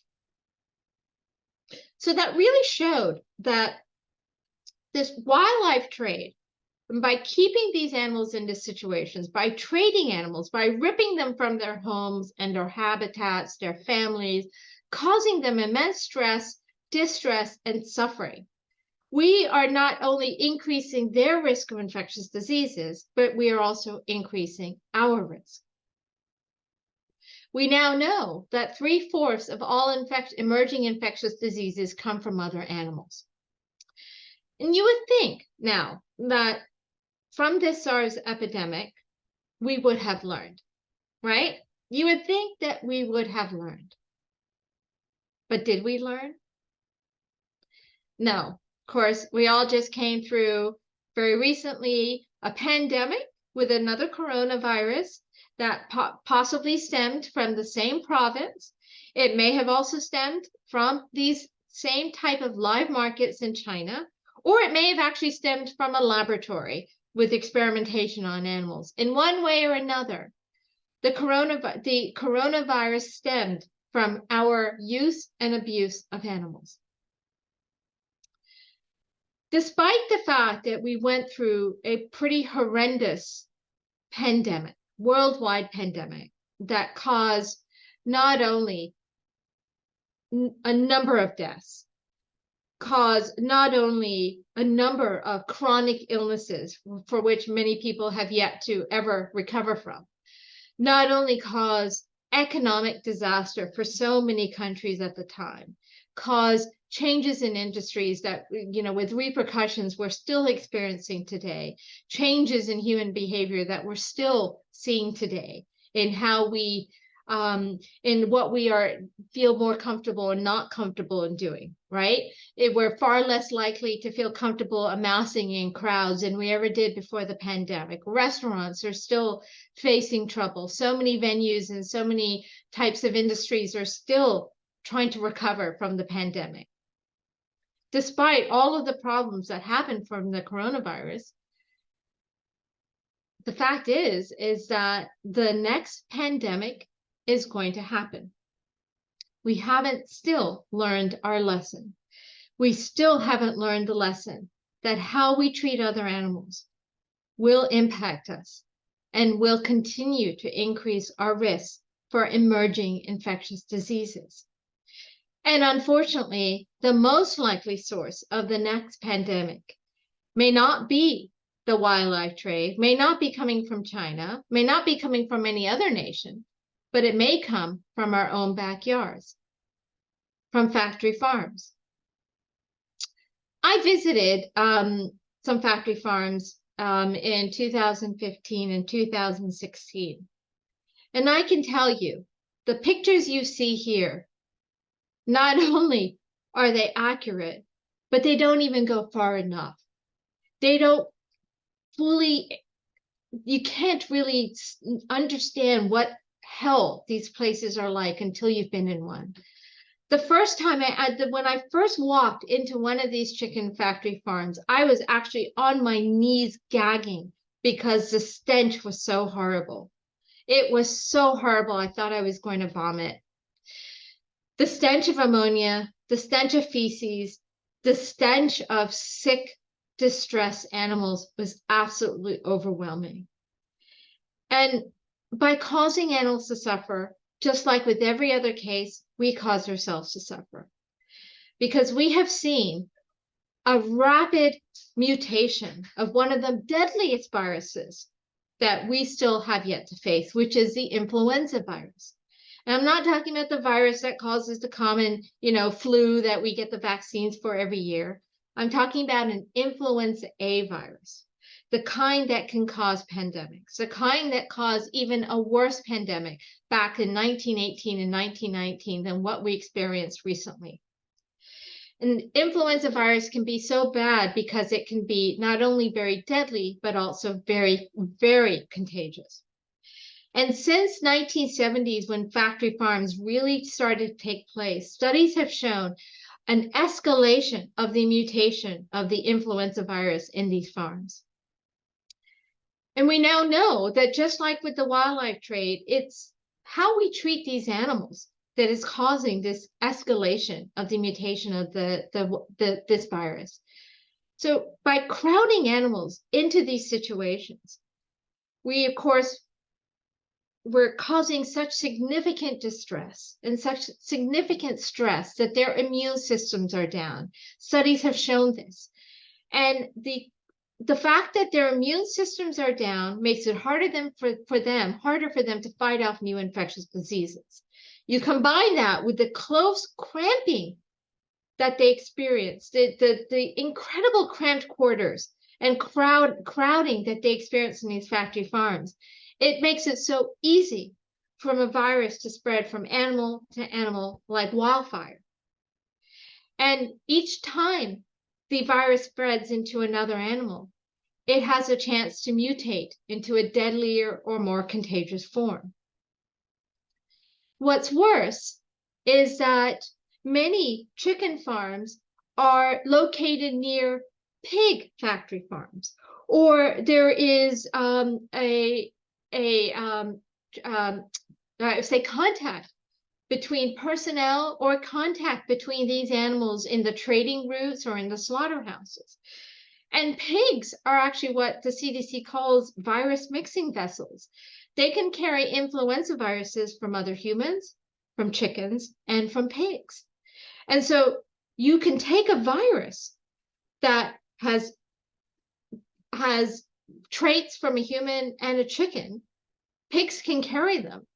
So that really showed that this wildlife trade, by keeping these animals into situations, by trading animals, by ripping them from their homes and their habitats, their families, causing them immense stress, distress, and suffering, we are not only increasing their risk of infectious diseases, but we are also increasing our risk. We now know that 3/4 of all emerging infectious diseases come from other animals. And you would think now that from this SARS epidemic, we would have learned, right? You would think that we would have learned. But did we learn? No. Of course, we all just came through very recently a pandemic with another coronavirus that possibly stemmed from the same province. It may have also stemmed from these same type of live markets in China, or it may have actually stemmed from a laboratory with experimentation on animals. In one way or another, the coronavirus stemmed from our use and abuse of animals. Despite the fact that we went through a pretty horrendous pandemic, worldwide pandemic, that caused not only a number of deaths, caused not only a number of chronic illnesses for which many people have yet to ever recover from, not only caused economic disaster for so many countries at the time, caused changes in industries that, with repercussions we're still experiencing today, changes in human behavior that we're still seeing today in how we, in what we feel more comfortable and not comfortable in doing, right? We're far less likely to feel comfortable amassing in crowds than we ever did before the pandemic. Restaurants are still facing trouble. So many venues and so many types of industries are still trying to recover from the pandemic. Despite all of the problems that happened from the coronavirus, the fact is that the next pandemic is going to happen. We haven't still learned our lesson. We still haven't learned the lesson that how we treat other animals will impact us and will continue to increase our risk for emerging infectious diseases. And unfortunately, the most likely source of the next pandemic may not be the wildlife trade, may not be coming from China, may not be coming from any other nation, but it may come from our own backyards, from factory farms. I visited some factory farms in 2015 and 2016. And I can tell you, the pictures you see here, not only are they accurate, but they don't even go far enough. They don't fully, you can't really understand what hell these places are like until you've been in one. The first time when I first walked into one of these chicken factory farms, I was actually on my knees gagging because the stench was so horrible. It was so horrible, I thought I was going to vomit. The stench of ammonia, the stench of feces, the stench of sick, distressed animals was absolutely overwhelming. And by causing animals to suffer, just like with every other case, we cause ourselves to suffer. Because we have seen a rapid mutation of one of the deadliest viruses that we still have yet to face, which is the influenza virus. And I'm not talking about the virus that causes the common, flu that we get the vaccines for every year. I'm talking about an influenza A virus, the kind that can cause pandemics, the kind that caused even a worse pandemic back in 1918 and 1919 than what we experienced recently. And influenza virus can be so bad because it can be not only very deadly, but also very, very contagious. And since 1970s, when factory farms really started to take place, studies have shown an escalation of the mutation of the influenza virus in these farms. And we now know that just like with the wildlife trade, it's how we treat these animals that is causing this escalation of the mutation of this virus. So by crowding animals into these situations, we, of course, we're causing such significant distress and such significant stress that their immune systems are down. Studies have shown this. And the fact that their immune systems are down makes it harder for them to fight off new infectious diseases. You combine that with the close cramping that they experience, the incredible cramped quarters and crowding that they experience in these factory farms. It makes it so easy for a virus to spread from animal to animal like wildfire. And each time the virus spreads into another animal, it has a chance to mutate into a deadlier or more contagious form. What's worse is that many chicken farms are located near pig factory farms Or there is say contact between personnel or contact between these animals in the trading routes or in the slaughterhouses. And pigs are actually what the CDC calls virus mixing vessels. They can carry influenza viruses from other humans, from chickens, and from pigs. And so you can take a virus that has traits from a human and a chicken. Pigs can carry them.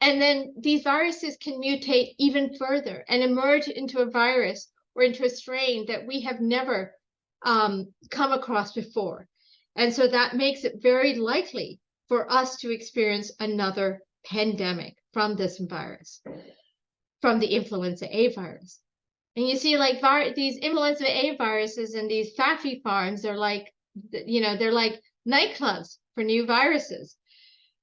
And then these viruses can mutate even further and emerge into a virus or into a strain that we have never come across before. And so that makes it very likely for us to experience another pandemic from this virus, from the influenza A virus. And you see, like these influenza A viruses and these factory farms are like, they're like nightclubs for new viruses.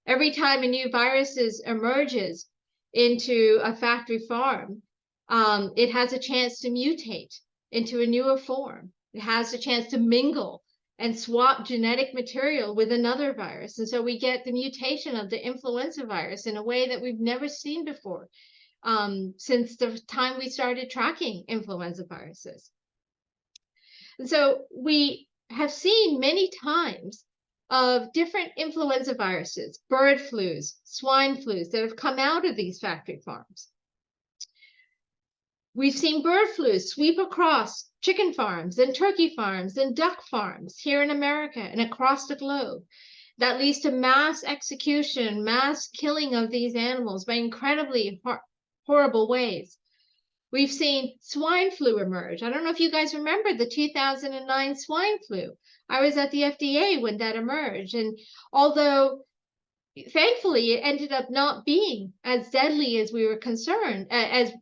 Every time a new virus emerges into a factory farm, it has a chance to mutate into a newer form. It has a chance to mingle and swap genetic material with another virus. And so we get the mutation of the influenza virus in a way that we've never seen before since the time we started tracking influenza viruses. And so we have seen many times of different influenza viruses, bird flus, swine flus that have come out of these factory farms. We've seen bird flus sweep across chicken farms and turkey farms and duck farms here in America and across the globe. That leads to mass execution, mass killing of these animals by incredibly horrible ways. We've seen swine flu emerge. I don't know if you guys remember the 2009 swine flu. I was at the FDA when that emerged. And although thankfully it ended up not being as deadly as we were concerned, as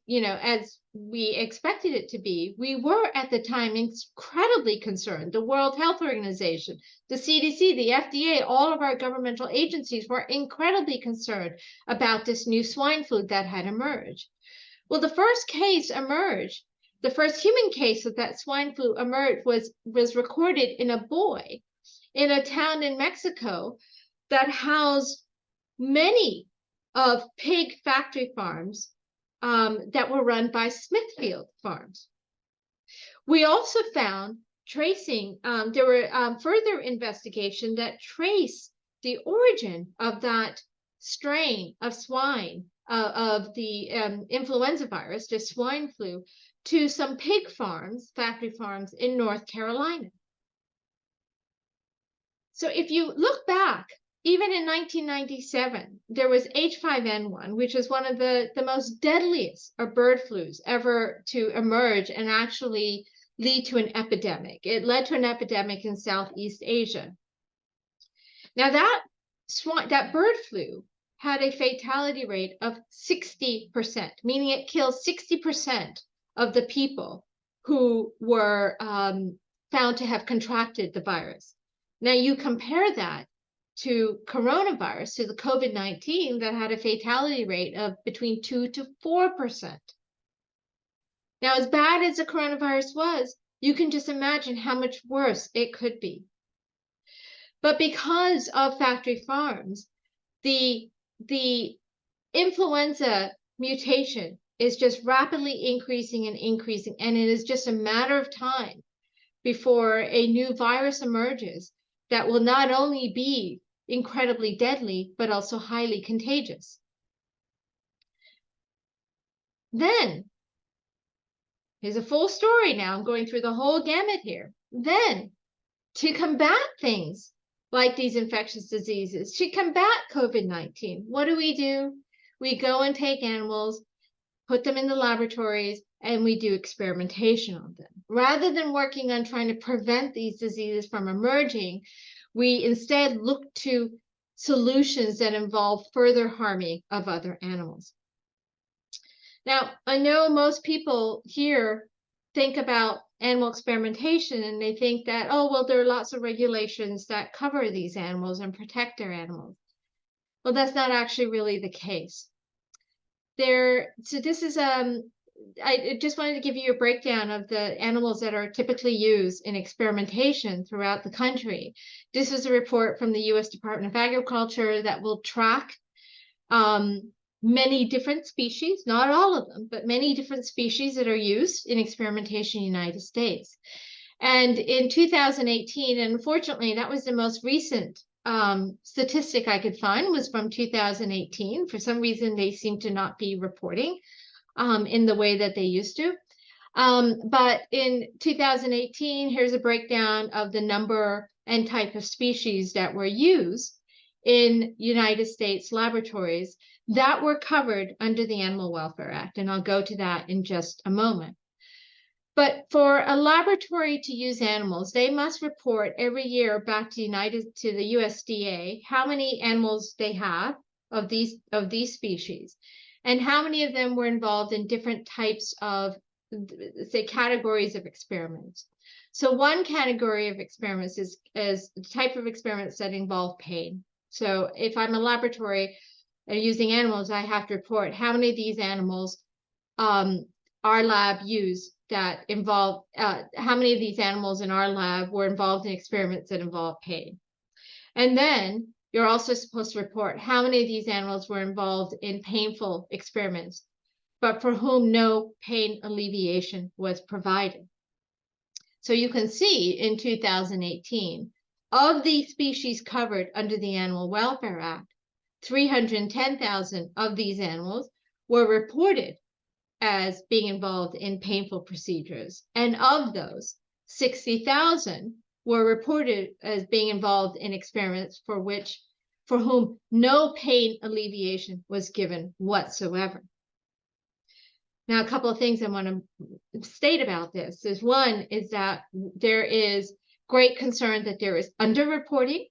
we expected it to be, we were at the time incredibly concerned. The World Health Organization, the CDC, the FDA, all of our governmental agencies were incredibly concerned about this new swine flu that had emerged. Well, the first case emerged. The first human case of that swine flu emerged was recorded in a boy in a town in Mexico that housed many of pig factory farms that were run by Smithfield Farms. We also found there were further investigation that traced the origin of that strain of swine, of the influenza virus, the swine flu, to some pig farms, factory farms in North Carolina. So if you look back, even in 1997, there was H5N1, which is one of the most deadliest of bird flus ever to emerge and actually lead to an epidemic. It led to an epidemic in Southeast Asia. Now that bird flu had a fatality rate of 60%, meaning it kills 60% of the people who were found to have contracted the virus. Now you compare that to coronavirus, to the COVID-19 that had a fatality rate of between 2 to 4%. Now, as bad as the coronavirus was, you can just imagine how much worse it could be. But because of factory farms, the influenza mutation is just rapidly increasing and increasing, and it is just a matter of time before a new virus emerges that will not only be incredibly deadly, but also highly contagious. Then, here's a full story now. I'm going through the whole gamut here. Then, to combat things like these infectious diseases, to combat COVID-19, what do? We go and take animals, put them in the laboratories, and we do experimentation on them. Rather than working on trying to prevent these diseases from emerging, we instead look to solutions that involve further harming of other animals. Now, I know most people here think about animal experimentation and they think that, oh, well, there are lots of regulations that cover these animals and protect their animals. Well, that's not actually really the case. So this is I just wanted to give you a breakdown of the animals that are typically used in experimentation throughout the country. This is a report from the U.S. Department of Agriculture that will track many different species, not all of them, but many different species that are used in experimentation in the United States. And in 2018, and unfortunately, that was the most recent statistic I could find, was from 2018. For some reason, they seem to not be reporting in the way that they used to. But in 2018, here's a breakdown of the number and type of species that were used in United States laboratories that were covered under the Animal Welfare Act. And I'll go to that in just a moment. But for a laboratory to use animals, they must report every year back to the USDA how many animals they have of these species, and how many of them were involved in different types of, say, categories of experiments. So one category of experiments is the type of experiments that involve pain. So if I'm a laboratory using animals, I have to report how many of these animals our lab used that involve, how many of these animals in our lab were involved in experiments that involve pain. And then you're also supposed to report how many of these animals were involved in painful experiments, but for whom no pain alleviation was provided. So you can see in 2018, of the species covered under the Animal Welfare Act, 310,000 of these animals were reported as being involved in painful procedures. And of those, 60,000 were reported as being involved in experiments for whom no pain alleviation was given whatsoever. Now, a couple of things I want to state about this is, one is that there is great concern that there is underreporting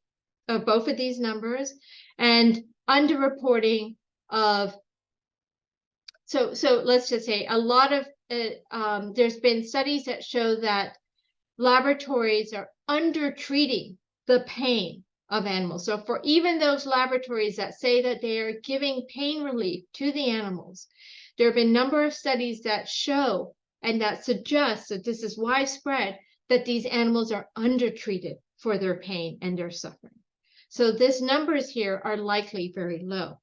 of both of these numbers, and underreporting of, so let's just say a lot of, there's been studies that show that laboratories are undertreating the pain of animals. So for even those laboratories that say that they are giving pain relief to the animals, there have been a number of studies that show and that suggest that this is widespread, that these animals are undertreated for their pain and their suffering. So these numbers here are likely very low.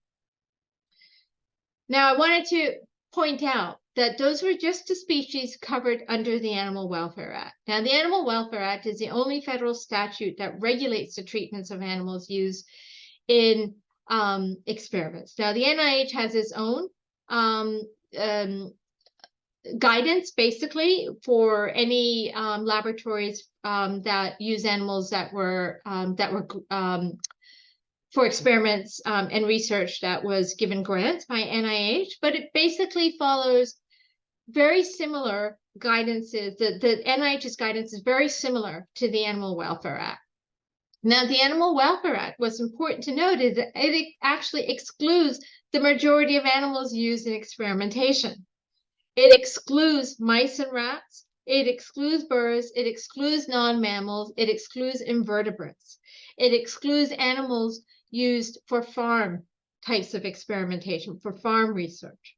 Now, I wanted to point out that those were just the species covered under the Animal Welfare Act. Now, the Animal Welfare Act is the only federal statute that regulates the treatments of animals used in experiments. Now, the NIH has its own guidance, basically, for any laboratories that use animals that were for experiments and research that was given grants by NIH, but it basically follows very similar guidances. The NIH's guidance is very similar to the Animal Welfare Act. Now, the Animal Welfare Act, what's important to note is that it actually excludes the majority of animals used in experimentation. It excludes mice and rats, it excludes birds, it excludes non-mammals, it excludes invertebrates. It excludes animals used for farm types of experimentation, for farm research.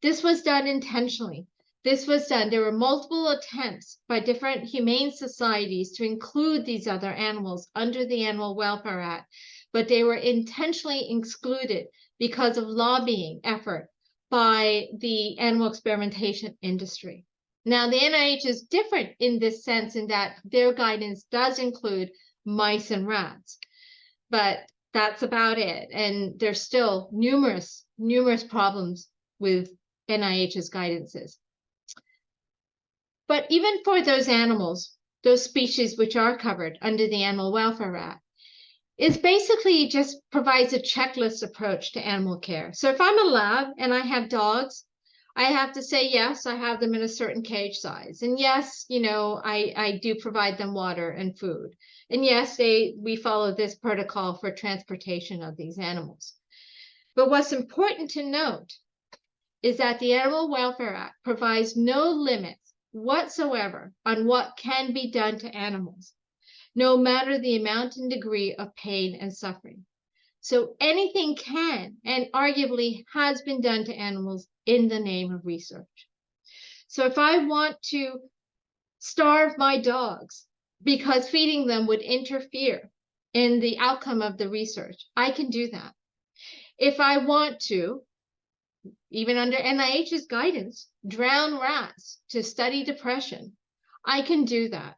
This was done intentionally. This was done, there were multiple attempts by different humane societies to include these other animals under the Animal Welfare Act, but they were intentionally excluded because of lobbying effort by the animal experimentation industry. Now, the NIH is different in this sense, in that their guidance does include mice and rats, but that's about it. And there's still numerous problems with NIH's guidances. But even for those animals, those species which are covered under the Animal Welfare Act, it basically just provides a checklist approach to animal care. So if I'm a lab and I have dogs, I have to say, yes, I have them in a certain cage size. And yes, you know, I do provide them water and food. And yes, we follow this protocol for transportation of these animals. But what's important to note is that the Animal Welfare Act provides no limits whatsoever on what can be done to animals, no matter the amount and degree of pain and suffering. So anything can and arguably has been done to animals in the name of research. So if I want to starve my dogs because feeding them would interfere in the outcome of the research, I can do that. If I want to, even under NIH's guidance, drown rats to study depression, I can do that.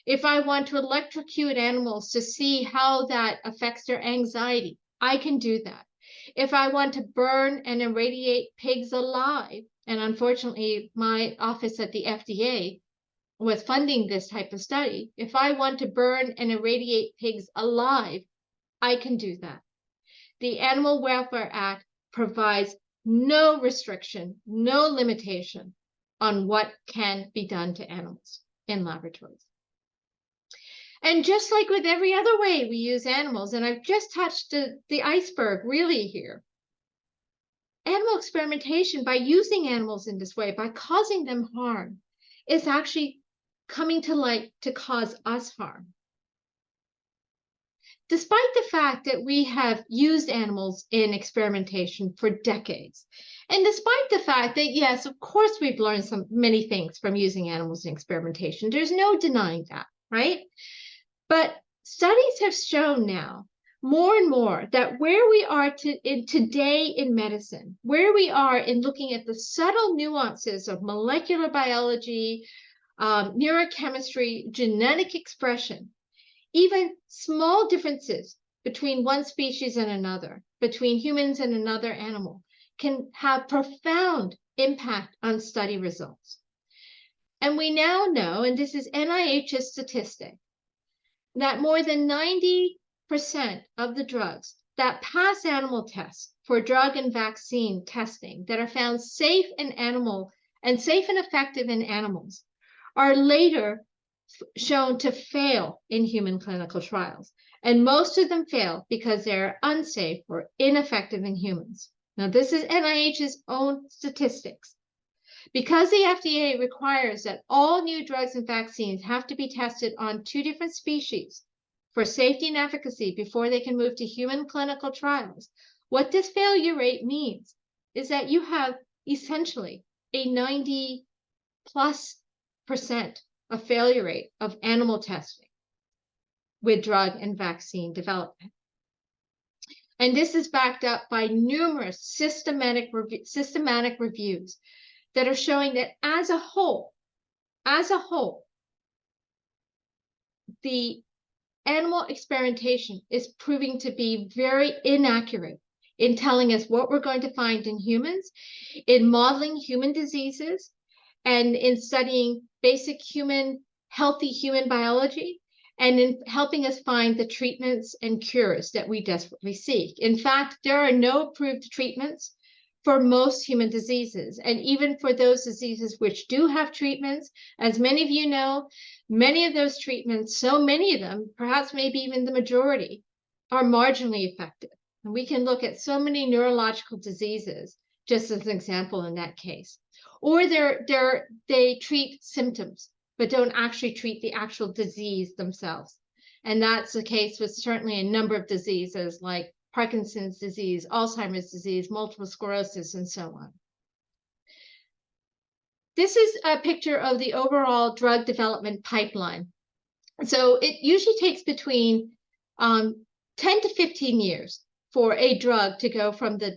If I want to electrocute animals to see how that affects their anxiety, I can do that. If I want to burn and irradiate pigs alive, and unfortunately, my office at the FDA was funding this type of study. If I want to burn and irradiate pigs alive, I can do that. The Animal Welfare Act provides no restriction, no limitation on what can be done to animals in laboratories. And just like with every other way we use animals, and I've just touched the iceberg really here, animal experimentation, by using animals in this way, by causing them harm, is actually coming to light to cause us harm. Despite the fact that we have used animals in experimentation for decades, and despite the fact that, yes, of course, we've learned many things from using animals in experimentation, there's no denying that, right? But studies have shown now more and more that where we are today in medicine, where we are in looking at the subtle nuances of molecular biology, neurochemistry, genetic expression, even small differences between one species and another, between humans and another animal, can have profound impact on study results. And we now know, and this is NIH's statistic, that more than 90% of the drugs that pass animal tests for drug and vaccine testing that are found safe in safe and effective in animals are later shown to fail in human clinical trials. And most of them fail because they're unsafe or ineffective in humans. Now, this is NIH's own statistics. Because the FDA requires that all new drugs and vaccines have to be tested on 2 different species for safety and efficacy before they can move to human clinical trials, what this failure rate means is that you have essentially a 90+% a failure rate of animal testing with drug and vaccine development. And this is backed up by numerous systematic reviews that are showing that as a whole, the animal experimentation is proving to be very inaccurate in telling us what we're going to find in humans, in modeling human diseases, and in studying basic healthy human biology, and in helping us find the treatments and cures that we desperately seek. In fact, there are no approved treatments for most human diseases. And even for those diseases which do have treatments, as many of you know, many of those treatments, so many of them, perhaps maybe even the majority, are marginally effective. And we can look at so many neurological diseases, just as an example in that case. Or they treat symptoms, but don't actually treat the actual disease themselves. And that's the case with certainly a number of diseases like Parkinson's disease, Alzheimer's disease, multiple sclerosis, and so on. This is a picture of the overall drug development pipeline. So it usually takes between 10 to 15 years for a drug to go from the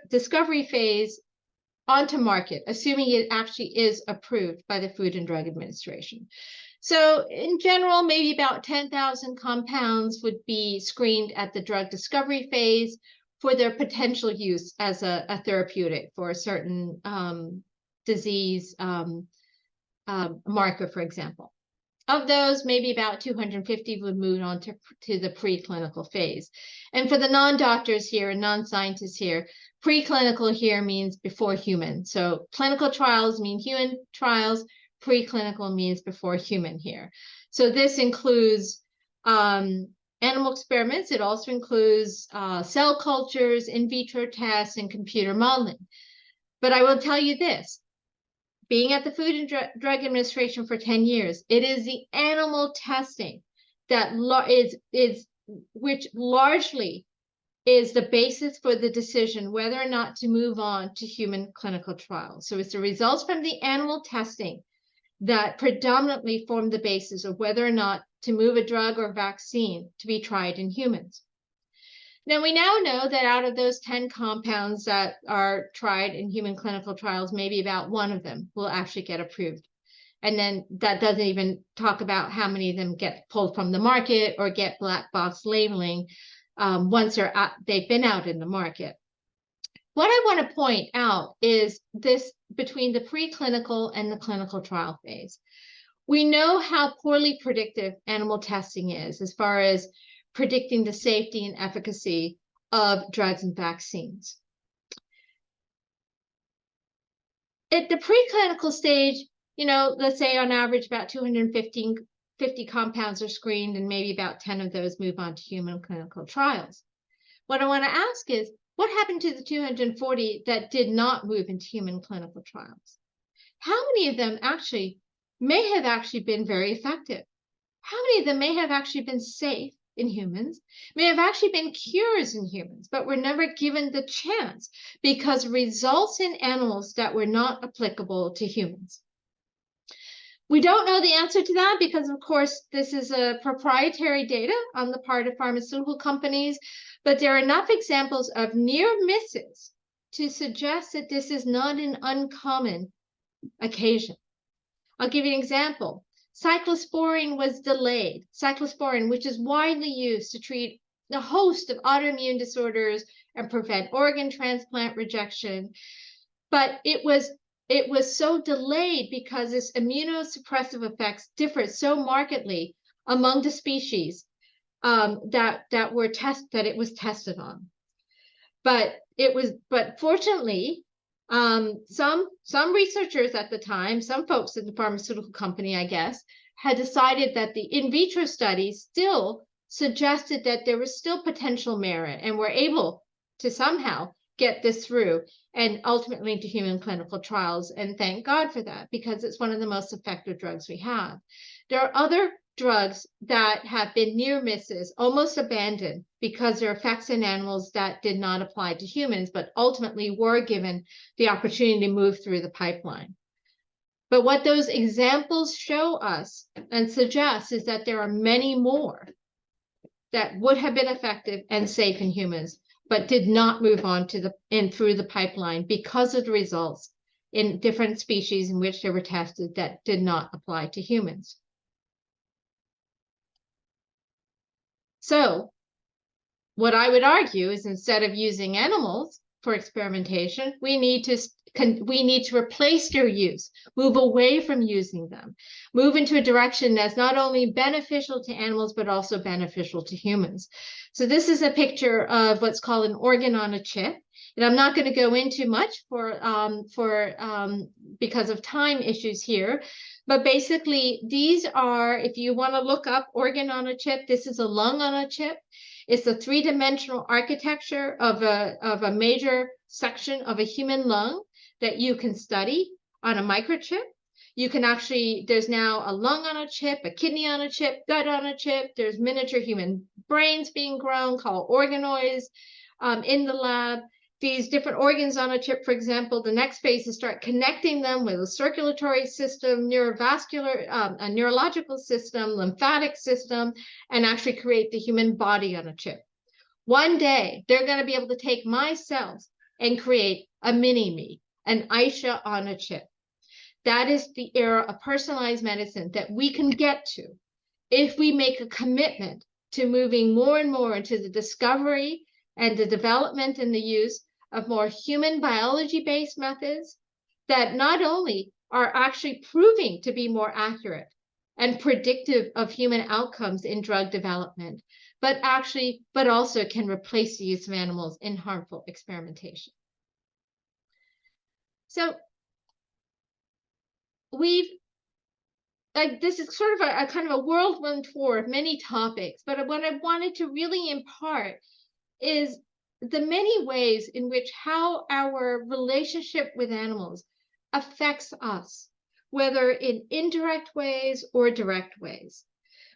discovery phase onto market, assuming it actually is approved by the Food and Drug Administration. So in general, maybe about 10,000 compounds would be screened at the drug discovery phase for their potential use as a therapeutic for a certain disease marker, for example. Of those, maybe about 250 would move on to the preclinical phase. And for the non-doctors here and non-scientists here, preclinical here means before human. So clinical trials mean human trials. Preclinical means before human here. So this includes animal experiments. It also includes cell cultures, in vitro tests, and computer modeling. But I will tell you this, being at the Food and Drug Administration for 10 years, it is the animal testing that which largely is the basis for the decision whether or not to move on to human clinical trials. So it's the results from the animal testing that predominantly form the basis of whether or not to move a drug or vaccine to be tried in humans. Now, we now know that out of those 10 compounds that are tried in human clinical trials, maybe about one of them will actually get approved. And then that doesn't even talk about how many of them get pulled from the market or get black box labeling once they've been out in the market. What I want to point out is this between the preclinical and the clinical trial phase. We know how poorly predictive animal testing is as far as predicting the safety and efficacy of drugs and vaccines. At the preclinical stage, let's say on average about 250 compounds are screened, and maybe about 10 of those move on to human clinical trials. What I want to ask is, what happened to the 240 that did not move into human clinical trials? How many of them may have actually been very effective? How many of them may have actually been safe in humans, may have actually been cures in humans, but were never given the chance because results in animals that were not applicable to humans? We don't know the answer to that because, of course, this is a proprietary data on the part of pharmaceutical companies, but there are enough examples of near misses to suggest that this is not an uncommon occasion. I'll give you an example. Cyclosporine was delayed. Cyclosporine, which is widely used to treat a host of autoimmune disorders and prevent organ transplant rejection, but it was so delayed because its immunosuppressive effects differed so markedly among the species that it was tested on. But fortunately, some researchers at the time, some folks at the pharmaceutical company, I guess, had decided that the in vitro studies still suggested that there was still potential merit and were able to somehow get this through and ultimately into human clinical trials. And thank God for that, because it's one of the most effective drugs we have. There are other drugs that have been near misses, almost abandoned, because their effects in animals that did not apply to humans, but ultimately were given the opportunity to move through the pipeline. But what those examples show us and suggest is that there are many more that would have been effective and safe in humans, but did not move on to through the pipeline because of the results in different species in which they were tested that did not apply to humans. So what I would argue is, instead of using animals for experimentation, we need to replace their use, move away from using them, move into a direction that's not only beneficial to animals, but also beneficial to humans. So this is a picture of what's called an organ on a chip. And I'm not going to go into much because of time issues here. But basically, these are, if you want to look up organ on a chip, this is a lung on a chip. It's a three-dimensional architecture of a major section of a human lung that you can study on a microchip. You can actually, there's now a lung on a chip, a kidney on a chip, gut on a chip. There's miniature human brains being grown called organoids in the lab. These different organs on a chip, for example, the next phase is start connecting them with a circulatory system, neurovascular, a neurological system, lymphatic system, and actually create the human body on a chip. One day, they're going to be able to take my cells and create a mini-me, an Aysha on a chip. That is the era of personalized medicine that we can get to if we make a commitment to moving more and more into the discovery and the development and the use of more human biology-based methods that not only are actually proving to be more accurate and predictive of human outcomes in drug development, but also can replace the use of animals in harmful experimentation. So this is sort of a kind of a whirlwind tour of many topics, but what I wanted to really impart is the many ways in which how our relationship with animals affects us, whether in indirect ways or direct ways,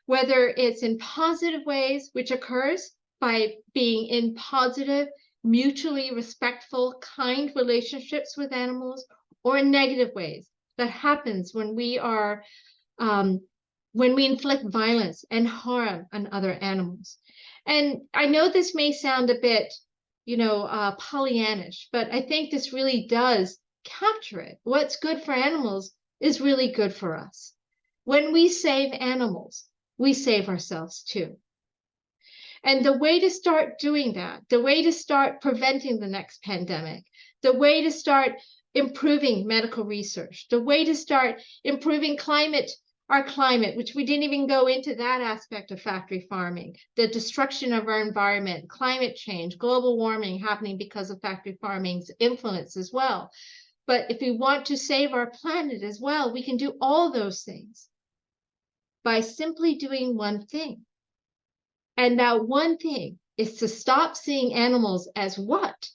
whether it's in positive ways, which occurs by being in positive, mutually respectful, kind relationships with animals, or in negative ways. That happens when we are when we inflict violence and harm on other animals. And I know this may sound a bit, Pollyannish, but I think this really does capture it. What's good for animals is really good for us. When we save animals, we save ourselves too. And the way to start doing that, the way to start preventing the next pandemic, the way to start improving medical research, the way to start improving our climate, which we didn't even go into that aspect of factory farming, the destruction of our environment, climate change, global warming happening because of factory farming's influence as well. But if we want to save our planet as well, we can do all those things by simply doing one thing. And that one thing is to stop seeing animals as what,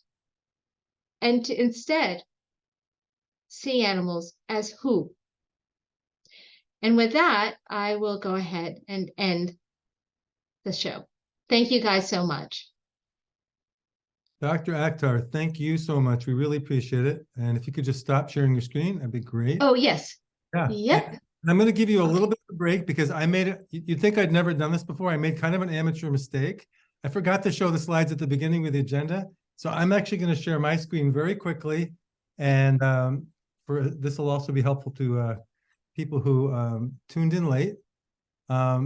and to instead see animals as who. And with that, I will go ahead and end the show. Thank you guys so much. Dr. Akhtar, thank you so much. We really appreciate it. And if you could just stop sharing your screen, that'd be great. Oh, yes. Yeah. Yep. And I'm going to give you a little bit of a break because I made it. You'd think I'd never done this before. I made kind of an amateur mistake. I forgot to show the slides at the beginning with the agenda. So I'm actually going to share my screen very quickly. And this will also be helpful to people who tuned in late.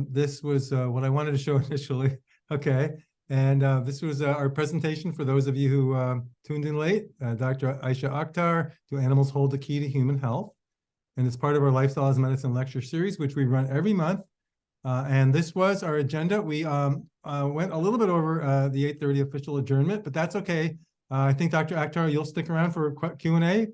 This was what I wanted to show initially. Okay. And this was our presentation for those of you who tuned in late. Dr. Aysha Akhtar, Do Animals Hold the Key to Human Health? And it's part of our Lifestyle as Medicine lecture series, which we run every month. And this was our agenda. We went a little bit over the 8:30 official adjournment, but that's okay. I think, Dr. Akhtar, you'll stick around for Q&A,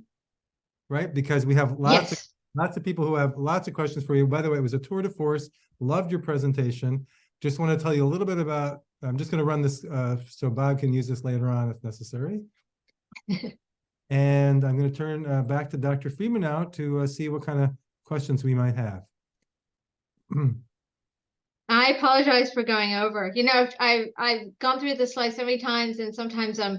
right? Because we have lots of people who have lots of questions for you. By the way, it was a tour de force. Loved your presentation. Just want to tell you a little bit about, I'm just going to run this so Bob can use this later on if necessary. And I'm going to turn back to Dr. Friedman now to see what kind of questions we might have. I apologize for going over. I've gone through this slide so many times, and sometimes I'm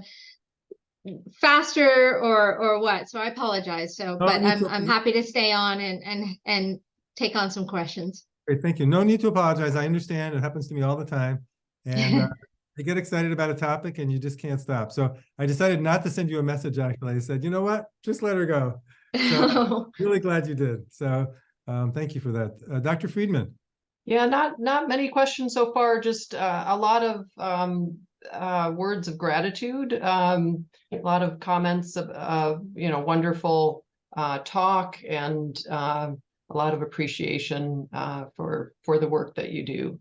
faster or what. So I apologize. So, but I'm happy to stay on and take on some questions. Great, thank you. No need to apologize. I understand. It happens to me all the time. And you get excited about a topic and you just can't stop. So I decided not to send you a message, actually. I said, you know what? Just let her go. So really glad you did. So thank you for that. Dr. Friedman. Yeah, not many questions so far, just a lot of words of gratitude, a lot of comments of wonderful talk, and a lot of appreciation for the work that you do.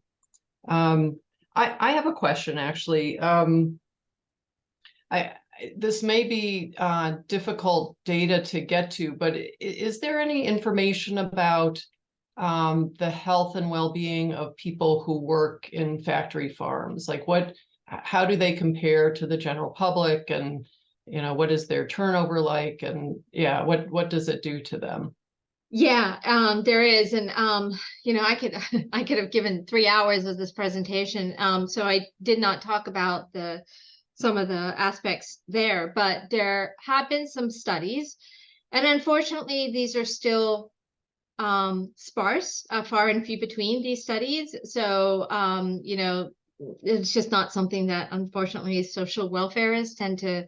I have a question, actually. This may be difficult data to get to, but is there any information about the health and well-being of people who work in factory farms? Like how do they compare to the general public, and what is their turnover like, and yeah, what does it do to them? Yeah, there is. And, I could have given 3 hours of this presentation. So I did not talk about some of the aspects there, but there have been some studies, and unfortunately, these are still sparse, far and few between, these studies. So, it's just not something that unfortunately social welfareists tend to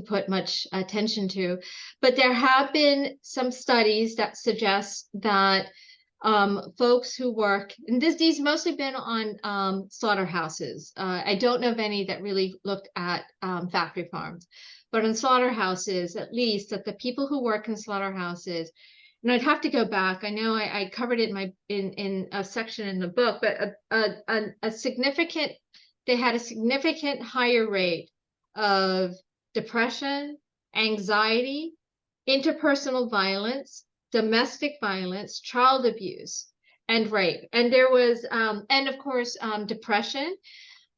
put much attention to. But there have been some studies that suggest that folks who work, and these mostly been on slaughterhouses. I don't know of any that really looked at factory farms, but on slaughterhouses, at least, that the people who work in slaughterhouses, and I'd have to go back. I know I covered it in a section in the book, but they had a significant higher rate of depression, anxiety, interpersonal violence, domestic violence, child abuse, and rape. And there was, and of course, depression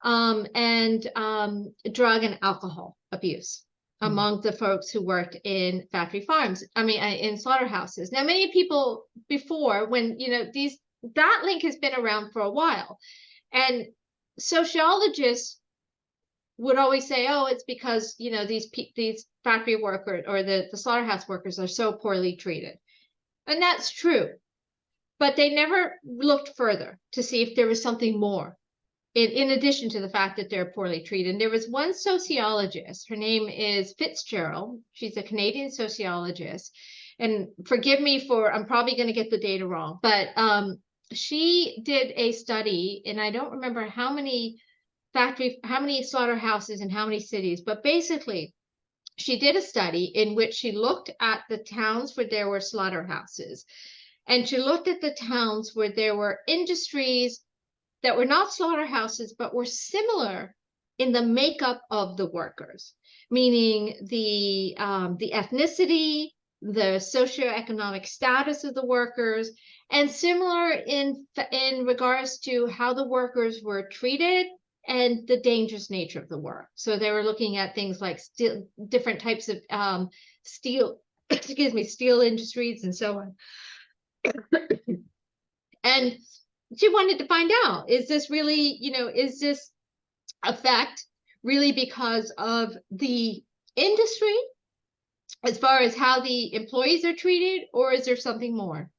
and drug and alcohol abuse among the folks who worked in factory farms, in slaughterhouses. Now, many people before, when, that link has been around for a while, and sociologists would always say, oh, it's because, these factory workers or the slaughterhouse workers are so poorly treated. And that's true. But they never looked further to see if there was something more in addition to the fact that they're poorly treated. And there was one sociologist, her name is Fitzgerald. She's a Canadian sociologist. And forgive me I'm probably going to get the data wrong, but she did a study, and I don't remember how many slaughterhouses in how many cities, but basically she did a study in which she looked at the towns where there were slaughterhouses, and she looked at the towns where there were industries that were not slaughterhouses, but were similar in the makeup of the workers, meaning the ethnicity, the socioeconomic status of the workers, and similar in regards to how the workers were treated and the dangerous nature of the work. So they were looking at things like different types of steel, steel industries and so on. And she wanted to find out, is this really, is this effect really because of the industry as far as how the employees are treated, or is there something more?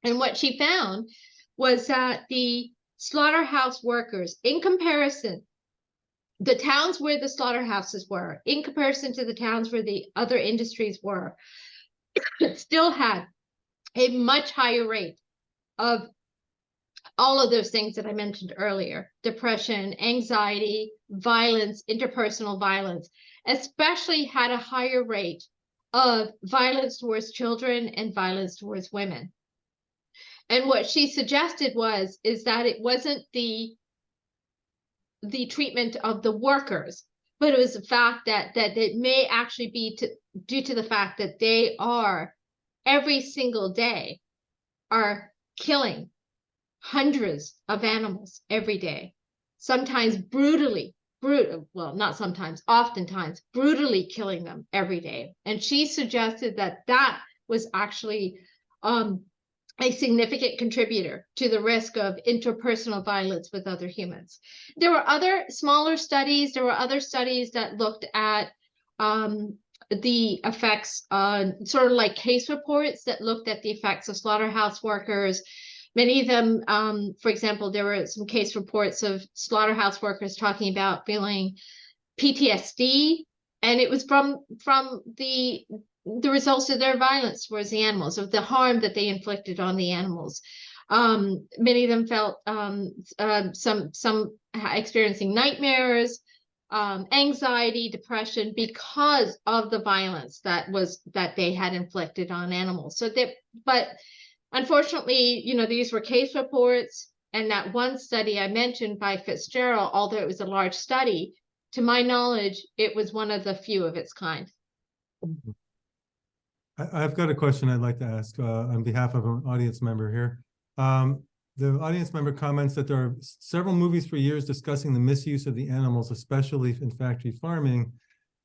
And what she found was that the slaughterhouse workers, in comparison, the towns where the slaughterhouses were, in comparison to the towns where the other industries were, still had a much higher rate of all of those things that I mentioned earlier: depression, anxiety, violence, interpersonal violence, especially had a higher rate of violence towards children and violence towards women. And what she suggested is that it wasn't the treatment of the workers, but it was the fact that it may actually be due to the fact that they are every single day are killing hundreds of animals every day, sometimes well, not sometimes, oftentimes brutally killing them every day. And she suggested that was actually a significant contributor to the risk of interpersonal violence with other humans. There were other smaller studies. There were other studies that looked at the effects on sort of like case reports that looked at the effects of slaughterhouse workers. Many of them, for example, there were some case reports of slaughterhouse workers talking about feeling PTSD, and it was from the results of their violence towards the animals, of the harm that they inflicted on the animals. Many of them felt some experiencing nightmares, anxiety, depression, because of the violence that they had inflicted on animals. But unfortunately, these were case reports, and that one study I mentioned by Fitzgerald, although it was a large study, to my knowledge, it was one of the few of its kind. I've got a question I'd like to ask on behalf of an audience member here. The audience member comments that there are several movies for years discussing the misuse of the animals, especially in factory farming,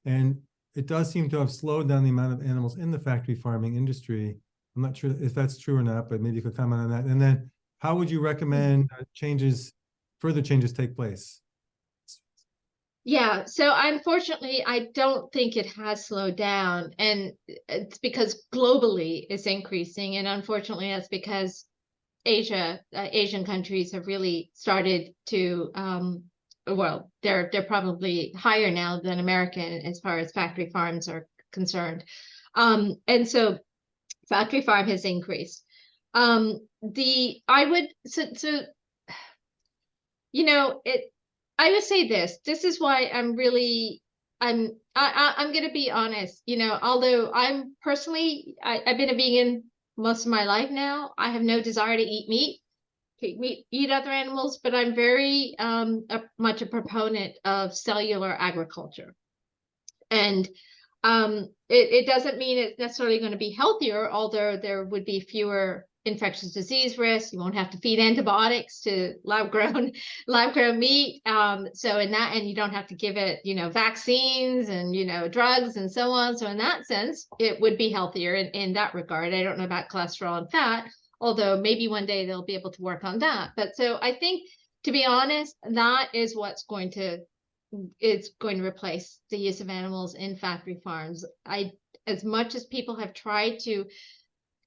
and it does seem to have slowed down the amount of animals in the factory farming industry. I'm not sure if that's true or not, but maybe you could comment on that. And then how would you recommend further changes take place? Yeah, so unfortunately, I don't think it has slowed down, and it's because globally it's increasing, and unfortunately that's because Asian countries have really started to, well, they're probably higher now than American as far as factory farms are concerned, and so factory farm has increased. I would say this is why I'm going to be honest, although I've been a vegan most of my life now, I have no desire to eat meat, eat other animals, but I'm very much a proponent of cellular agriculture. And it doesn't mean it's necessarily going to be healthier, although there would be fewer infectious disease risks. You won't have to feed antibiotics to lab-grown meat. So in that, and you don't have to give it, vaccines and, drugs and so on. So in that sense, it would be healthier in that regard. I don't know about cholesterol and fat, although maybe one day they'll be able to work on that. But so I think, to be honest, that is what's going to it's going to replace the use of animals in factory farms. As much as people have tried to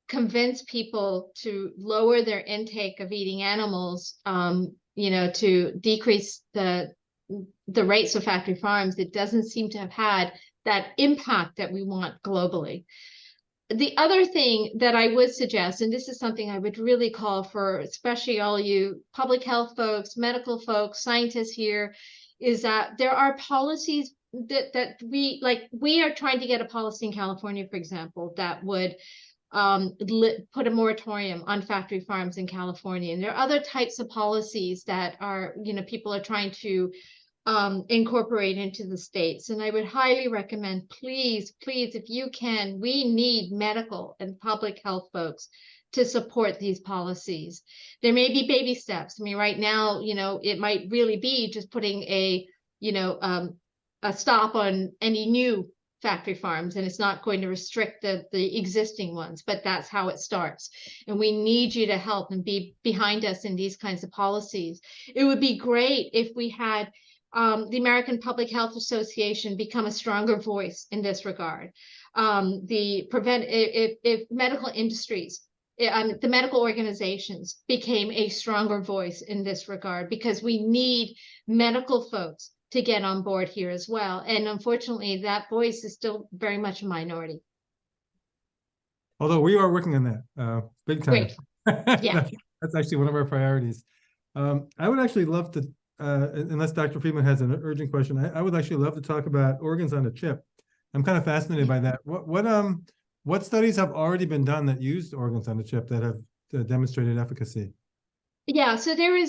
convince people to lower their intake of eating animals, to decrease the rates of factory farms, it doesn't seem to have had that impact that we want globally. The other thing that I would suggest, and this is something I would really call for, especially all you public health folks, medical folks, scientists here, is that there are policies that we are trying to get a policy in California, for example, that would put a moratorium on factory farms in California. And there are other types of policies that are, people are trying to incorporate into the states. And I would highly recommend, please, if you can, we need medical and public health folks to support these policies. There may be baby steps. I mean, right now, it might really be just putting a stop on any new factory farms, and it's not going to restrict the existing ones, but that's how it starts. And we need you to help and be behind us in these kinds of policies. It would be great if we had the American Public Health Association become a stronger voice in this regard. If medical industries, the medical organizations became a stronger voice in this regard, because we need medical folks to get on board here as well. And unfortunately, that voice is still very much a minority. Although we are working on that big time. Great. Yeah. That's actually one of our priorities. I would actually love to, unless Dr. Friedman has an urgent question, I would actually love to talk about organs on a chip. I'm kind of fascinated by that. What studies have already been done that used organs on a chip that have demonstrated efficacy? Yeah, so they're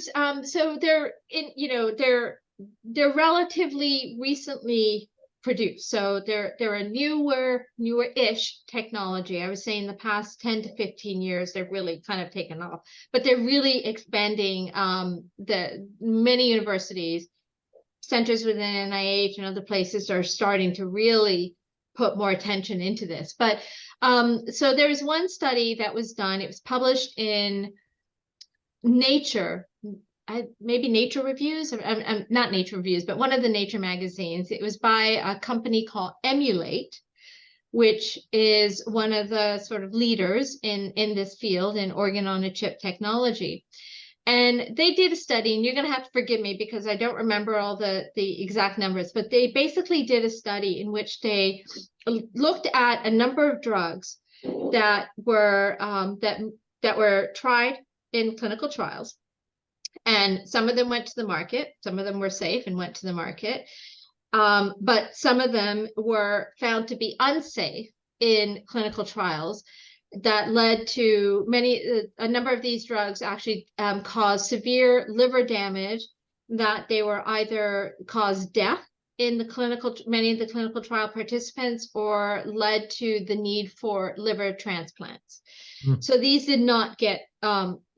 relatively recently produced. So they're a newer-ish technology. I would say in the past 10 to 15 years, they've really kind of taken off. But they're really expanding. The many universities, centers within NIH and other places are starting to really put more attention into this. But so there was one study that was done. It was published in Nature. Maybe Nature Reviews, not Nature Reviews, but one of the Nature magazines. It was by a company called Emulate, which is one of the sort of leaders in this field in organ on a chip technology. And they did a study, and you're going to have to forgive me because I don't remember all the exact numbers, but they basically did a study in which they looked at a number of drugs that were tried in clinical trials. And some of them went to the market. Some of them were safe and went to the market. But some of them were found to be unsafe in clinical trials that led to a number of these drugs actually caused severe liver damage, that they were either caused death in many of the clinical trial participants, or led to the need for liver transplants. So these did not get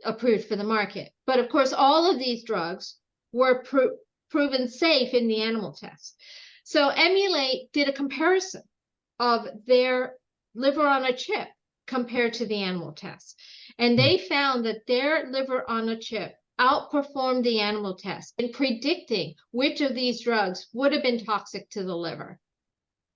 approved for the market. But of course, all of these drugs were proven safe in the animal tests. So Emulate did a comparison of their liver on a chip compared to the animal tests. And they found that their liver on a chip outperformed the animal test in predicting which of these drugs would have been toxic to the liver.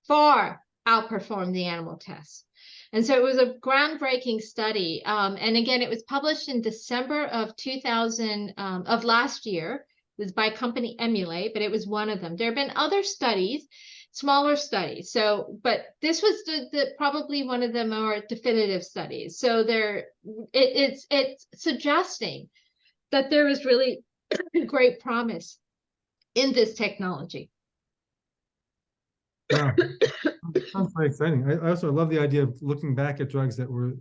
Far outperformed the animal tests. And so it was a groundbreaking study. And again, it was published in December of 2000 of last year. It was by company Emulate, but it was one of them. There have been other studies, smaller studies. So, but this was probably one of the more definitive studies. So it's suggesting that there is really great promise in this technology. Wow. Sounds very exciting. I also love the idea of looking back at drugs that were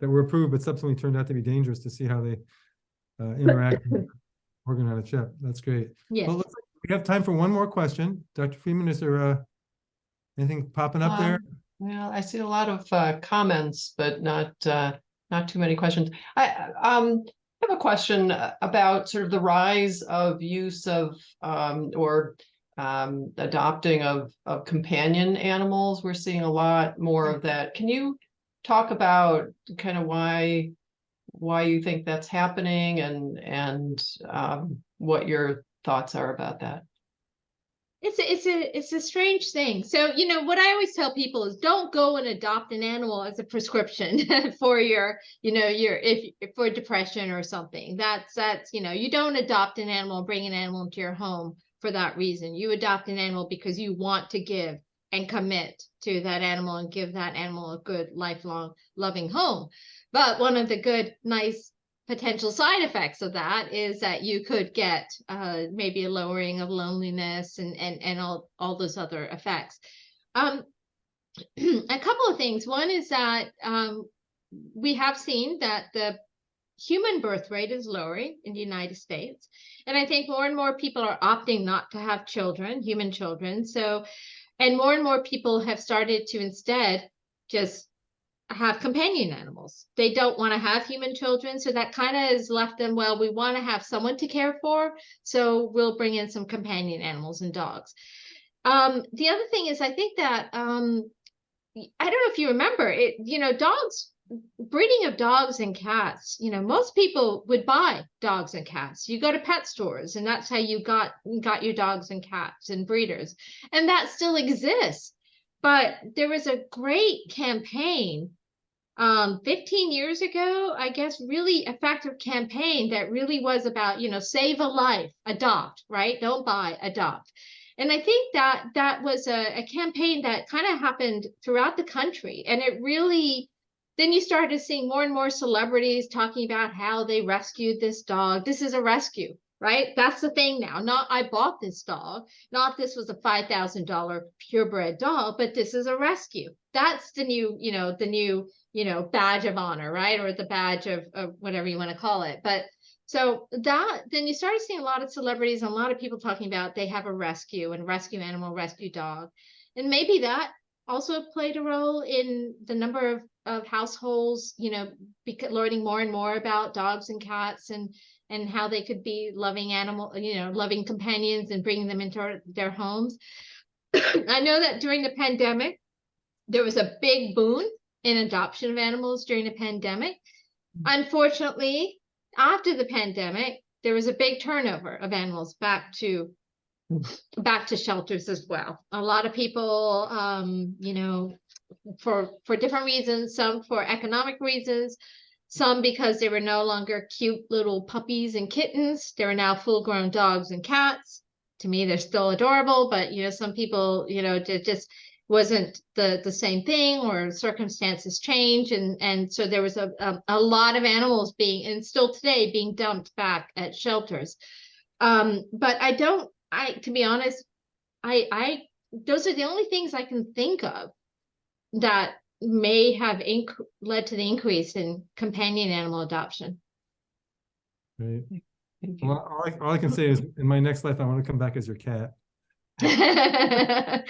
approved, but subsequently turned out to be dangerous, to see how they interact with organ on a chip. That's great. Yes. Well, looks like we have time for one more question. Dr. Friedman, is there anything popping up there? Well, I see a lot of comments, but not too many questions. I have a question about sort of the rise of use of adopting of companion animals. We're seeing a lot more of that. Can you talk about kind of why you think that's happening, and what your thoughts are about that? It's a strange thing. So, you know, what I always tell people is don't go and adopt an animal as a prescription for your, you know, if for depression or something. That's, you know, you don't adopt an animal, bring an animal into your home for that reason. You adopt an animal because you want to give and commit to that animal and give that animal a good, lifelong, loving home. But one of the good, nice potential side effects of that is that you could get maybe a lowering of loneliness and all those other effects. A couple of things. One is that we have seen that the human birth rate is lowering in the United States. And I think more and more people are opting not to have children, human children. So, and more people have started to instead just have companion animals. They don't want to have human children. So that kind of has left them, well, we want to have someone to care for. So we'll bring in some companion animals and dogs. The other thing is, I think that, I don't know if you remember it, you know, dogs, breeding of dogs and cats, you know, most people would buy dogs and cats. You go to pet stores and that's how you got your dogs and cats and breeders. And that still exists. But there was a great campaign 15 years ago, I guess, really effective campaign that really was about, you know, save a life, adopt, right? Don't buy, adopt. And I think that that was a campaign that kind of happened throughout the country. And it really, then you started seeing more and more celebrities talking about how they rescued this dog. This is a rescue, right? That's the thing now. Not I bought this dog, not this was a $5,000 purebred dog, but this is a rescue. That's the new, you know, badge of honor, right? Or the badge of whatever you want to call it. But so that, then you started seeing a lot of celebrities and a lot of people talking about they have a rescue and rescue animal, rescue dog. And maybe that also played a role in the number of households, you know, learning more and more about dogs and cats and how they could be loving animal, you know, loving companions and bringing them into their homes. I know that during the pandemic, there was a big boom in adoption of animals during the pandemic. Unfortunately, after the pandemic, there was a big turnover of animals back to shelters as well. A lot of people, you know, for different reasons, some for economic reasons, some because they were no longer cute little puppies and kittens. They were now full-grown dogs and cats. To me, they're still adorable, but you know, some people, you know, just wasn't the same thing, or circumstances change, and so there was a lot of animals being, and still today, being dumped back at shelters. But to be honest, I those are the only things I can think of that may have led to the increase in companion animal adoption. Right. Thank you. Well, all I can say is in my next life, I want to come back as your cat. I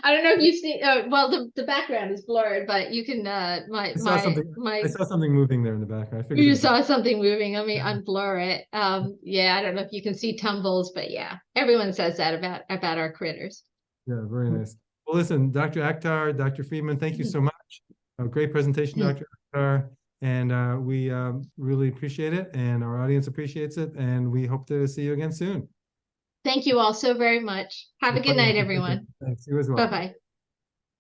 don't know if you've seen, well, the background is blurred, but you can, I saw something moving there in the background. I figured you it was- saw something moving. Let me unblur it. Yeah, I don't know if you can see tumbles, but yeah, everyone says that about our critters. Yeah, very nice. Well, listen, Dr. Akhtar, Dr. Friedman, thank you so much. A great presentation, Dr. Akhtar. And we really appreciate it, and our audience appreciates it, and we hope to see you again soon. Thank you all so very much. Have a good night, everyone. Thanks, you as well. Bye-bye.